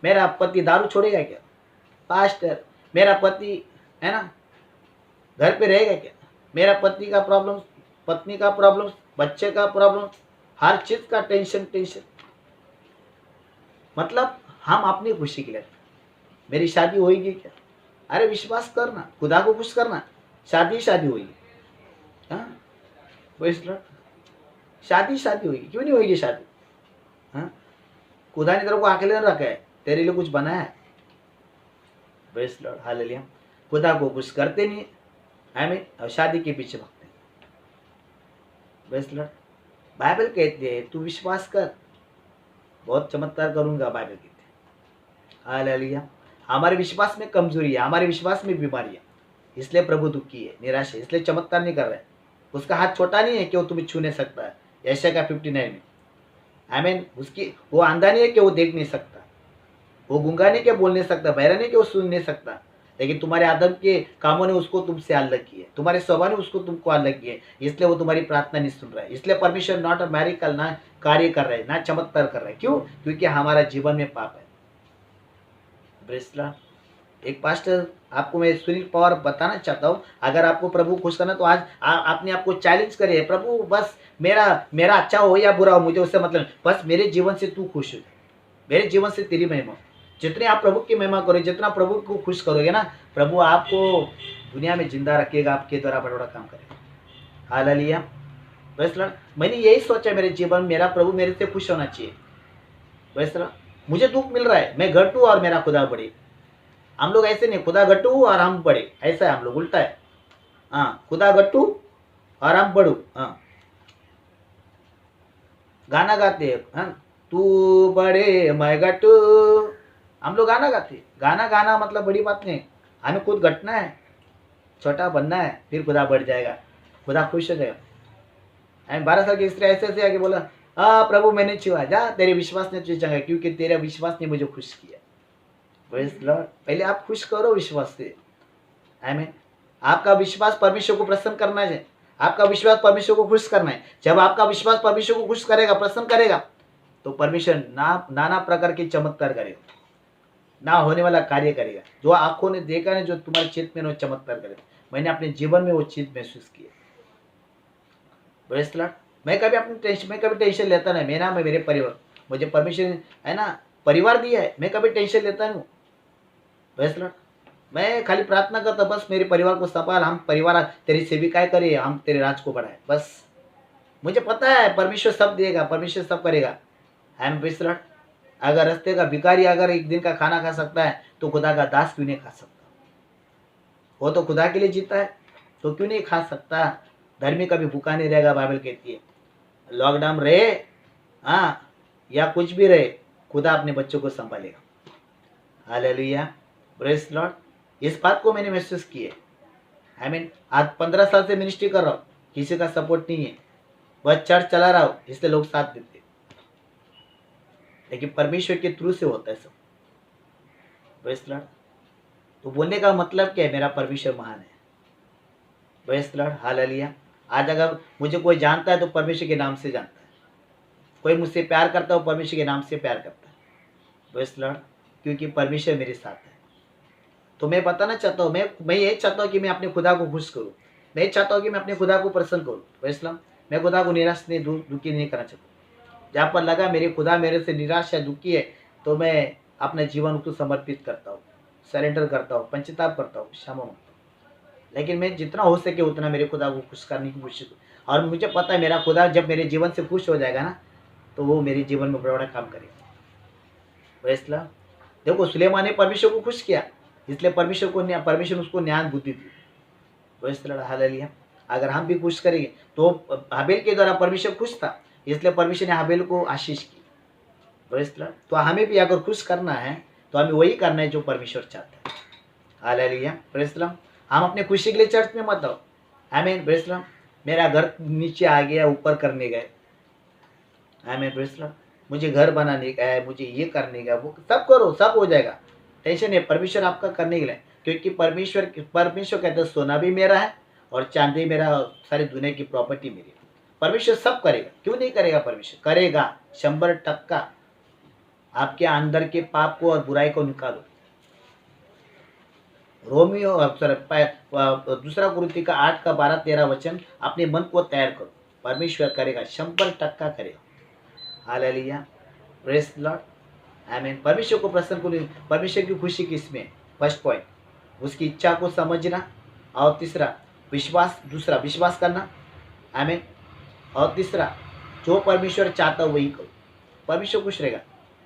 मेरा पति दारू छोड़ेगा क्या? पास्टर मेरा पति है ना घर पे रहेगा क्या? मेरा पत्नी का प्रॉब्लम, बच्चे का प्रॉब्लम, हर चीज का टेंशन। मतलब हम अपनी खुशी के लिए, मेरी शादी होगी क्या? अरे विश्वास करना, खुदा को खुश करना, शादी होगी। हाँ प्रेज़ लॉर्ड, शादी होगी, क्यों नहीं होगी शादी? हाँ खुदा ने तेरे को अकेले नहीं रखा है, तेरे लिए कुछ बनाया है। Praise Lord, hallelujah. खुदा को खुश करते नहीं हमें और शादी के पीछे भागते हैं। प्रेज़ लॉर्ड, बाइबल कहती है तू विश्वास कर, बहुत चमत्कार करूंगा, बाइबल कहती है। हालेलुया। हमारे विश्वास में कमजोरी है, हमारे विश्वास में बीमारी है, इसलिए प्रभु दुखी है, निराश है, इसलिए चमत्कार नहीं कर रहा है। उसका हाथ छोटा नहीं है कि वो तुम्हें छू नहीं सकता है। यशायाह का 59 में आमीन। उसकी वो अंधा नहीं है कि वो देख नहीं सकता, वो गूंगा नहीं कि बोल नहीं सकता, बहरा नहीं कि वो सुन नहीं सकता, लेकिन तुम्हारे आदम के कामों ने उसको तुमसे अलग किए, तुम्हारे स्वभाव ने उसको तुमको अलग किए, इसलिए वो तुम्हारी प्रार्थना नहीं सुन रहा है। इसलिए परमेश्वर नॉट अ मैरिकल, ना कार्य कर रहे हैं, ना चमत्कार कर रहे हैं। क्यों? क्योंकि हमारा जीवन में पाप है। ब्रेसला एक पास्टर आपको मैं सुनील पवार बताना चाहता हूँ, अगर आपको प्रभु खुश करना तो आज आपने आपको चैलेंज करे, प्रभु बस मेरा अच्छा हो या बुरा हो मुझे उससे मतलब, बस मेरे जीवन से तू खुश हो, मेरे जीवन से तेरी महिमा। जितने आप प्रभु की महिमा करोगे, जितना प्रभु को खुश करोगे ना, प्रभु आपको दुनिया में जिंदा रखेगा, आपके द्वारा बड़ा बड़ा काम करेगा। हालेलुया। Praise Lord. मैंने यही सोचा मेरे जीवन, मेरा प्रभु मेरे से खुश होना चाहिए। Praise Lord. मुझे दुख मिल रहा है, मैं घटू और मेरा खुदा बढ़े। हम लोग ऐसे नहीं, खुदा घटू और हम बढ़े, ऐसा है हम लोग, उल्टा है। हाँ, खुदा घटू और हम बढ़ू। हाँ, गाना गाते हैं, हाँ, तू बड़े मैं घटू, हम लोग गाना गाते। गाना मतलब बड़ी बात नहीं, हमें खुद घटना है, छोटा बनना है, फिर खुदा बढ़ जाएगा, खुदा खुश हो जाएगा। 12 साल की स्त्री ऐसे आके बोला, हाँ प्रभु मैंने छुआ, जा तेरे विश्वास ने तुझे चंगा, क्योंकि तेरा विश्वास ने मुझे खुश किया। Praise Lord. पहले आप खुश करो विश्वास से। आमीन। आपका विश्वास परमेश्वर को प्रसन्न करना है, आपका विश्वास परमेश्वर को खुश करना है। जब आपका विश्वास परमेश्वर को खुश करेगा, प्रसन्न करेगा, तो परमेश्वर नाना प्रकार के चमत्कार करेगा, ना होने वाला कार्य करेगा। जो आंखों ने देखा है, जो तुम्हारे चित्त में वो चमत्कार करेगा। मैंने अपने जीवन में वो चीज महसूस की है। Praise Lord. मैं कभी टेंशन लेता नहीं, मेरा मैं मेरे परिवार, मुझे परमेश्वर है ना परिवार दिया है, मैं कभी टेंशन लेता नहीं हूँ। Praise Lord. मैं खाली प्रार्थना करता, बस मेरे परिवार को संभाल, हम परिवार तेरी सेविकाएं करे, हम तेरे राज को बढ़ाए। बस मुझे पता है परमेश्वर सब देगा, परमेश्वर सब करेगा। Praise Lord. अगर रास्ते का भिखारी अगर एक दिन का खाना खा सकता है, तो खुदा का दास क्यों नहीं खा सकता? वो तो खुदा के लिए जीता है, तो क्यों नहीं खा सकता? धर्मी कभी भूखा नहीं रहेगा, बाइबल कहती है। लॉकडाउन रहे हाँ या कुछ भी रहे, खुदा अपने बच्चों को संभालेगा। हालेलुया। Praise Lord. इस बात को मैंने महसूस की है। आमीन। आज 15 साल से मिनिस्ट्री कर रहा हूँ, किसी का सपोर्ट नहीं है, बस चर्च चला रहा हूँ, इसलिए लोग साथ देते, लेकिन परमेश्वर के थ्रू से होता है सब। Praise Lord. तो बोलने का मतलब क्या है? मेरा परमेश्वर महान है। Praise Lord. हालेलुया। आज अगर मुझे कोई जानता है तो परमेश्वर के नाम से जानता है, कोई मुझसे प्यार करता है, परमेश्वर के नाम से प्यार करता है। Praise Lord. क्योंकि परमेश्वर मेरे साथ है। तो मैं बताना चाहता हूँ, मैं ये चाहता हूँ कि मैं अपने खुदा को खुश करूँ, मैं चाहता हूँ कि मैं अपने खुदा को प्रसन्न करूँ। Praise Lord. मैं खुदा को निराश नहीं, दुखी नहीं करना चाहता। जहाँ पर लगा मेरे खुदा मेरे से निराश है, दुखी है, तो मैं अपने जीवन को समर्पित करता हूँ, सरेंडर करता हूँ, पंचताप करता हूँ, क्षमा मांगता हूँ। लेकिन मैं जितना हो सके उतना मेरे खुदा को खुश करने की कोशिश करूँ। और मुझे पता है मेरा खुदा जब मेरे जीवन से खुश हो जाएगा ना, तो वो मेरे जीवन में बड़ा बड़ा काम करेगा। Praise Lord. देखो सुलेमान ने परमेश्वर को खुश किया, इसलिए परमेश्वर उसको ज्ञान बुद्धि दी। Praise Lord. हालेलुया। अगर हम भी खुश करेंगे, तो हाबेल के द्वारा परमेश्वर खुश था, इसलिए परमेश्वर ने हाबेल को आशीष की। Praise Lord. तो हमें भी अगर खुश करना है, तो हमें वही करना है जो परमेश्वर चाहता है। हालेलुया। Praise Lord. हम अपने खुशी के लिए चर्च में मत आओ। आमीन। Praise Lord. मेरा घर नीचे आ गया, ऊपर करने गए। आमीन। Praise Lord. मुझे घर बनाने का है, मुझे ये करने का, वो सब करो, सब हो जाएगा, टेंशन है, परमेश्वर आपका करने के लिए। क्योंकि परमेश्वर कहते हैं सोना भी मेरा है और चांदी मेरा, सारी दुनिया की प्रॉपर्टी मेरी है। परमेश्वर सब करेगा, क्यों नहीं करेगा? परमेश्वर करेगा 100%। आपके अंदर के पाप को और बुराई को निकालो। रोमियो दूसरा कुरिन्थियों का 8 का 12-13 वचन, अपने मन को तैयार करो, परमेश्वर करेगा, 100% करेगा। हालेलुया, प्रेज द लॉर्ड, आमीन। परमेश्वर को प्रसन्न करो। परमेश्वर की खुशी किसमें? फर्स्ट पॉइंट, उसकी इच्छा को समझना, और तीसरा विश्वास, दूसरा विश्वास करना, आमीन। और तीसरा जो परमेश्वर चाहता है वही करो, परमेश्वर खुश रहेगा।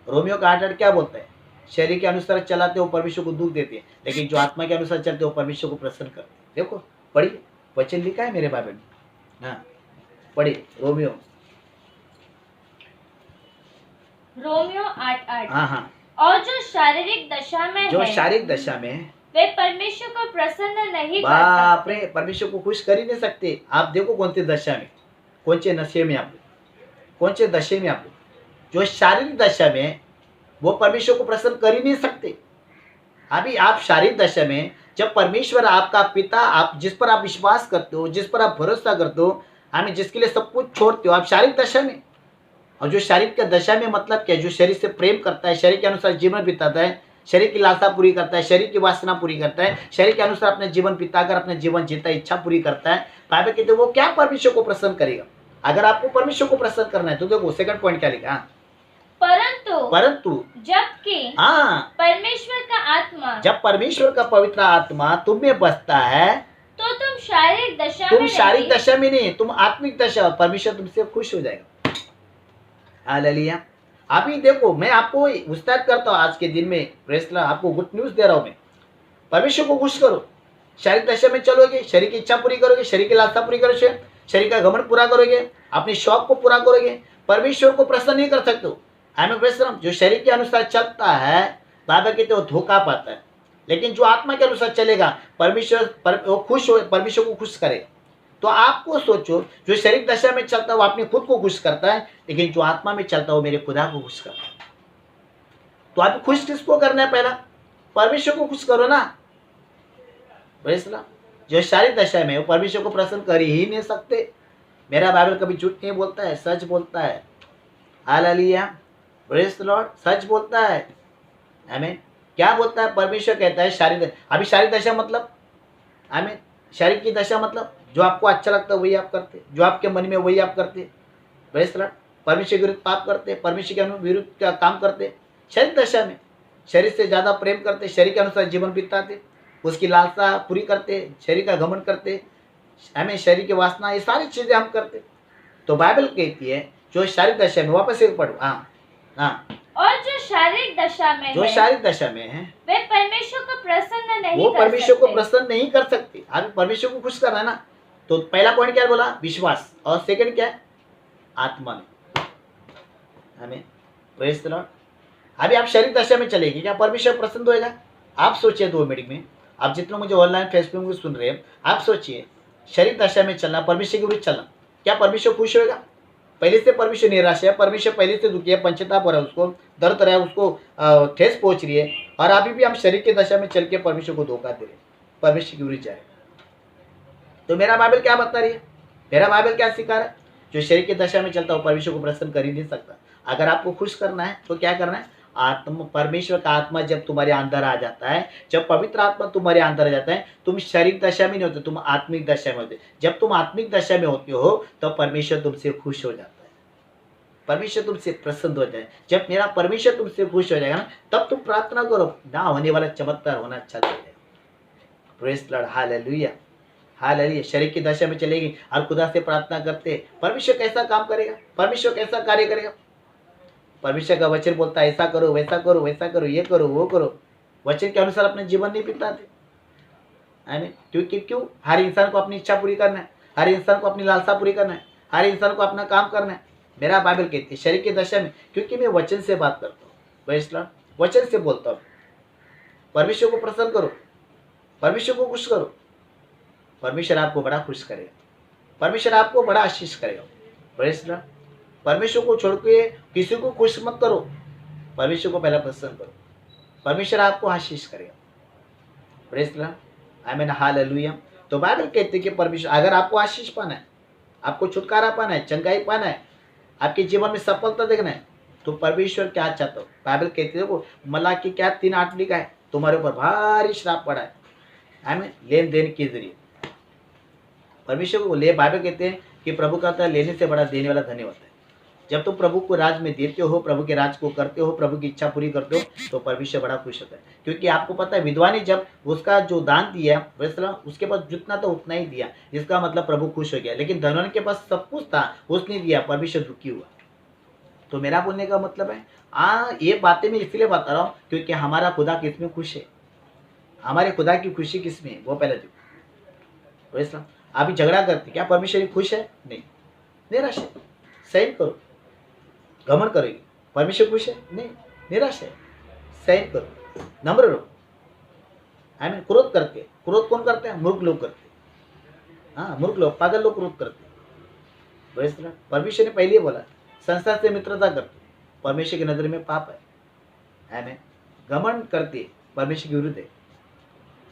रोमियो का 8 क्या बोलता है? शरीर के अनुसार चलाते हो परमेश्वर को दुख देते हैं, लेकिन जो आत्मा के अनुसार चलते हो परमेश्वर को प्रसन्न करते हैं। देखो पढ़िए, वचन लिखा है मेरे बाइबल में। हाँ पढ़िए, रोमियो 8:8। हाँ। और जो शारीरिक दशा में जो है, शारीरिक दशा में है, वे परमेश्वर को प्रसन्न नहीं कर बाप सकते। रे, परमेश्वर को खुश कर ही नहीं सकते। आप देखो कौन सी दशा में, कौन से नशे में आप, कौन से दशे में आप, जो शारीरिक दशा में वो परमेश्वर को प्रसन्न कर ही नहीं सकते। अभी आप शारीरिक दशा में, जब परमेश्वर आपका पिता, आप जिस पर आप विश्वास करते हो, जिस पर आप भरोसा करते हो, हमें जिसके लिए सब कुछ छोड़ते हो, आप शारीरिक दशा में। और जो शारीरिक के दशा में मतलब क्या? जो शरीर से प्रेम करता है, शरीर के अनुसार जीवन बिताता है, शरीर की लालसा पूरी करता है, शरीर की वासना पूरी करता है, शरीर के अनुसार अपने जीवन बिताकर अपने जीवन जीता है, इच्छा पूरी करता है, बाइबल कहते हैं वो क्या परमेश्वर को प्रसन्न करेगा? अगर आपको परमेश्वर को प्रसन्न करना है तो देखो सेकंड पॉइंट क्या लिखा, परंतु जबकि परमेश्वर का आत्मा, जब परमेश्वर का पवित्र आत्मा तुम में बसता है तो तुम शारीरिक दशा में नहीं, तुम आत्मिक दशा, परमेश्वर तुमसे खुश हो जाएगा। हालेलुया। अभी देखो मैं आपको विस्तार करता हूँ आज के दिन में, प्रेस ला, आपको गुड न्यूज दे रहा हूँ मैं। परमेश्वर को खुश करो, शारीरिक दशा में चलोगे, शरीर की इच्छा पूरी करोगे, शरीर की लालसा पूरी करोगे, शरीर का घमंड पूरा करोगे, अपने शौक को पूरा करोगे, परमेश्वर को प्रसन्न नहीं कर सकते हो। जो शरीर के अनुसार चलता है बाबा कहते वो धोखा पाता है, लेकिन जो आत्मा के अनुसार चलेगा वो खुश हो, परमेश्वर को खुश करेगा। तो आपको सोचो, जो शरीर दशा में चलता है वो अपने खुद को खुश करता है, लेकिन जो आत्मा में चलता है वो मेरे खुदा को खुश करता है। तो आप खुश किसको करना है? पहला परमेश्वर को खुश करो ना। जो शारीरिक दशा में वो परमेश्वर को प्रसन्न कर ही नहीं सकते। मेरा बाइबल कभी झूठ नहीं बोलता है, सच बोलता है। हालेलुया, प्रेज द लॉर्ड, सच बोलता है। आमीन। क्या बोलता है? परमेश्वर कहता है शारीरिक, अभी शारीरिक दशा मतलब, आमीन, शारीरिक की दशा मतलब जो आपको अच्छा लगता है वही आप करते, जो आपके मन में वही आप करते। Praise the Lord. परमेश्वर के विरुद्ध पाप करते, परमेश्वर के विरुद्ध का काम करते, शारीरिक दशा में शरीर से ज़्यादा प्रेम करते, शरीर के अनुसार जीवन बिताते, उसकी लालसा पूरी करते, शरीर का घमंड करते, हमें शरीर की वासना, ये सारी चीज़ें हम करते। तो बाइबल कहती है जो शारीरिक दशा में, वापस एक पढ़ो, हाँ, और जो शारीरिक दशा में है वे परमेश्वर को प्रसन्न नहीं वो कर परमेश्वर को सकते। प्रसन्न नहीं कर सकते। अभी परमेश्वर को खुश करना है ना, तो पहला पॉइंट क्या बोला? विश्वास। और सेकंड क्या है? आत्मा में। हमें प्रेज द लॉर्ड। अभी आप शारीरिक दशा में चलेगी, क्या परमेश्वर प्रसन्न होएगा? आप सोचिए 2 मिनट में, आप जितने मुझे ऑनलाइन फेसबुक में सुन रहे हैं, आप सोचिए शारीरिक दशा में चलना, परमेश्वर के विरुद्ध चलना, क्या परमेश्वर खुश होएगा? पहले से परमेश्वर निराश है, परमेश्वर पहले से दुखी है, पंचताप हो रहा है, उसको दर्द है, उसको ठेस पहुंच रही है, और अभी भी हम शरीर के दशा में चल के परमेश्वर को धोखा दे रहे हैं, परमेश्वर की विरुद्ध जाए। तो मेरा बाइबल क्या बता रही है? मेरा बाइबल क्या सिखा रहा है? जो शरीर की दशा में चलता है वो परमेश्वर को प्रसन्न कर ही नहीं सकता। अगर आपको खुश करना है तो क्या करना है? परमेश्वर का आत्मा जब तुम्हारे अंदर आ जाता है, जब पवित्र आत्मा तुम्हारे अंदर आ जाता है, तुम शारीरिक दशा में नहीं होते, तुम आत्मिक दशा में होते। जब तुम आत्मिक दशा में होते हो तो परमेश्वर तुमसे खुश हो जाता है, परमेश्वर तुमसे प्रसन्न हो जाए। जब मेरा परमेश्वर तुमसे खुश हो जाएगा ना, तब तुम प्रार्थना करो, ना होने वाला चमत्कार होना अच्छा लगेगा। Praise the Lord, hallelujah, hallelujah. शरीर की दशा में चलेगी और खुदा से प्रार्थना करते, परमेश्वर कैसा काम करेगा, परमेश्वर कैसा कार्य करेगा? परमेश्वर का वचन बोलता है ऐसा करो, वैसा करो, वैसा करो, ये करो, वो करो। वचन के अनुसार अपने जीवन नहीं बिताते, क्योंकि क्यों? हर इंसान को अपनी इच्छा पूरी करना है, हर इंसान को अपनी लालसा पूरी करना है, हर इंसान को अपना काम करना है। मेरा बाइबल कहती है शरीर की दशा में, क्योंकि मैं वचन से बात करता हूँ, प्रेज़ द लॉर्ड, वचन से बोलता हूँ। परमेश्वर को प्रसन्न करो, परमेश्वर को खुश करो, परमेश्वर आपको बड़ा खुश करेगा, परमेश्वर आपको बड़ा आशीष करेगा। Praise the Lord. परमेश्वर को छोड़ के किसी को खुश मत करो, परमेश्वर को पहला प्रसन्न करो, परमेश्वर आपको आशीष करेगा। प्रेज लॉर्ड, आमीन, हालेलुया। तो बाइबल कहती है कि परमेश्वर, अगर आपको आशीष पाना है, आपको छुटकारा पाना है, चंगाई पाना है, आपके जीवन में सफलता देखना है, तो परमेश्वर क्या चाहता हो? बाइबल कहती है वो मलाकी क्या 3:8 लिखा है, तुम्हारे ऊपर भारी श्राप पड़ा है, आमीन, लेन देन के जरिए। परमेश्वर को ले, बाइबल कहते हैं कि प्रभु कहता है लेने से बड़ा देने वाला धन्य होता है। जब तुम प्रभु को राज में देते हो, प्रभु के राज को करते हो, प्रभु की इच्छा पूरी करते हो, तो परमेश्वर बड़ा खुश होता है। क्योंकि आपको पता है विधवा ने जब उसका जो दान दिया, वैसे उसके पास जितना था उतना ही दिया, इसका मतलब प्रभु खुश हो गया। लेकिन धनवान के पास सब कुछ था, उसने दिया, परमेश्वर दुखी हुआ। तो मेरा बोलने का मतलब है, ये बातें मैं इसलिए बता रहा हूँ क्योंकि हमारा खुदा किसमें खुश है, हमारे खुदा की खुशी किसमें है, वो पहले देखो। वैसा अभी झगड़ा करते, क्या परमेश्वर खुश है? नहीं, निराश है। सहन करो, घमंड करोगे, परमेश्वर खुश है? नहीं, निराश है। सहन करो, नम्र रहो, आमीन। क्रोध करते, क्रोध कौन करते हैं? मूर्ख लोग करते, हाँ, मूर्ख लोग, पागल लोग क्रोध करते। वैसे परमेश्वर ने पहले बोला संसार से मित्रता करते, परमेश्वर की नजर में पाप है, आमीन। घमंड करते परमेश्वर के विरुद्ध है।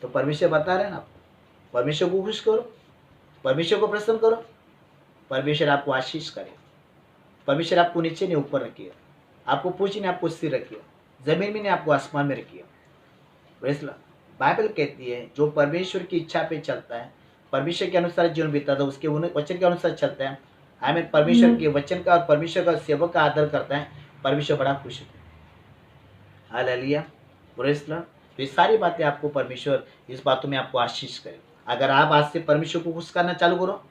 तो परमेश्वर बता रहे हैं ना, आपको परमेश्वर को खुश करो, परमेश्वर को प्रसन्न करो, परमेश्वर आपको आशीष करे। परमेश्वर आपको नीचे नहीं ऊपर रखिएगा, आपको पूछ नहीं आपको सिर रखिएगा, जमीन में नहीं आपको आसमान में रखिएगा। वैसे बाइबल कहती है जो परमेश्वर की इच्छा पे चलता है, परमेश्वर के अनुसार जीवन बीता था, उसके वचन के अनुसार चलता है, आमीन, परमेश्वर के वचन का और परमेश्वर का सेवक का आदर करता है, परमेश्वर बड़ा खुश होता है। Hallelujah, praise Lord. तो ये सारी बातें आपको परमेश्वर इस बातों में आपको आशीष करे। अगर आप आज से परमेश्वर को खुश करना चालू करो,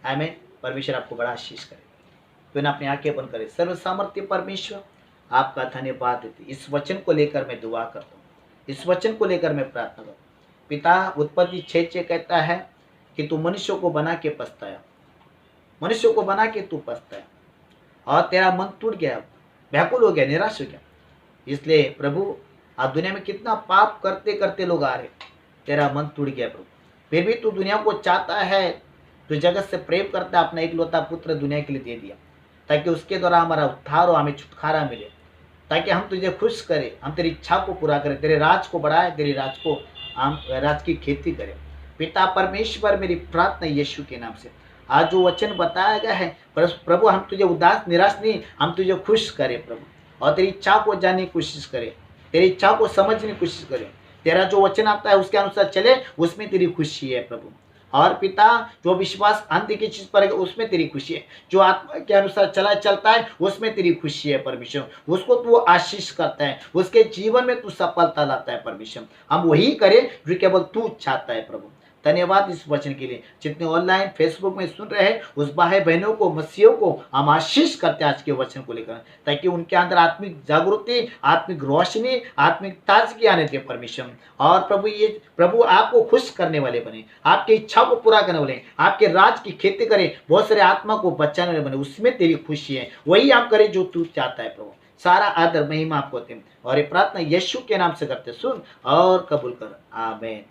आमीन, परमेश्वर आपको बड़ा आशीष करे। तो ना अपनी आंखें बंद करें। सर्व सामर्थ्य परमेश्वर आपका धन्यवाद देते, इस वचन को लेकर मैं दुआ करता हूँ, इस वचन को लेकर मैं प्रार्थना करता हूँ। पिता, उत्पत्ति 6:6 कहता है कि तू मनुष्य को बना के पछताया, मनुष्य को बना के तू पछताया और तेरा मन टूट गया, व्याकुल हो गया, निराश हो गया। इसलिए प्रभु, आज दुनिया में कितना पाप करते करते लोग आ रहे, तेरा मन टूट गया प्रभु, फिर भी तू दुनिया को चाहता है, तू जगत से प्रेम करता है, अपना इकलौता पुत्र दुनिया के लिए दे दिया ताकि उसके द्वारा हमारा उद्धार हो, हमें छुटकारा मिले, ताकि हम तुझे खुश करें, हम तेरी इच्छा को पूरा करें, तेरे राज को बढ़ाए, तेरे राज को हम राज की खेती करें। पिता परमेश्वर, मेरी प्रार्थना यीशु के नाम से, आज जो वचन बताया गया है प्रभु, हम तुझे उदास निराश नहीं, हम तुझे खुश करें प्रभु, और तेरी इच्छा को जानने की कोशिश करें, तेरी इच्छा को समझने की कोशिश करें, तेरा जो वचन आता है उसके अनुसार चले, उसमें तेरी खुशी है प्रभु। और पिता, जो विश्वास अंत की चीज पर है उसमें तेरी खुशी है, जो आत्मा के अनुसार चलता है उसमें तेरी खुशी है परमेश्वर, उसको तू आशीष करता है, उसके जीवन में तू सफलता लाता है परमेश्वर। हम वही करें जो केवल तू चाहता है प्रभु। धन्यवाद इस वचन के लिए। जितने ऑनलाइन फेसबुक में सुन रहे हैं उस भाई बहनों को, मसीहों को हम आशीष करते हैं आज के वचन को लेकर, ताकि उनके अंदर आत्मिक जागृति, आत्मिक रोशनी, आत्मिक ताजगी आने दे परमेश्वर। और प्रभु, ये प्रभु आपको खुश करने वाले बने, आपकी इच्छा को पूरा करने वाले, आपके राज की खेती करें, बहुत सारे आत्मा को बचाने वाले बने, उसमें तेरी खुशी है, वही आप करें जो तू चाहता है प्रभु। सारा आदर महिमा आपको दें, और ये प्रार्थना यीशु के नाम से करते, सुन और कबूल कर, आमीन।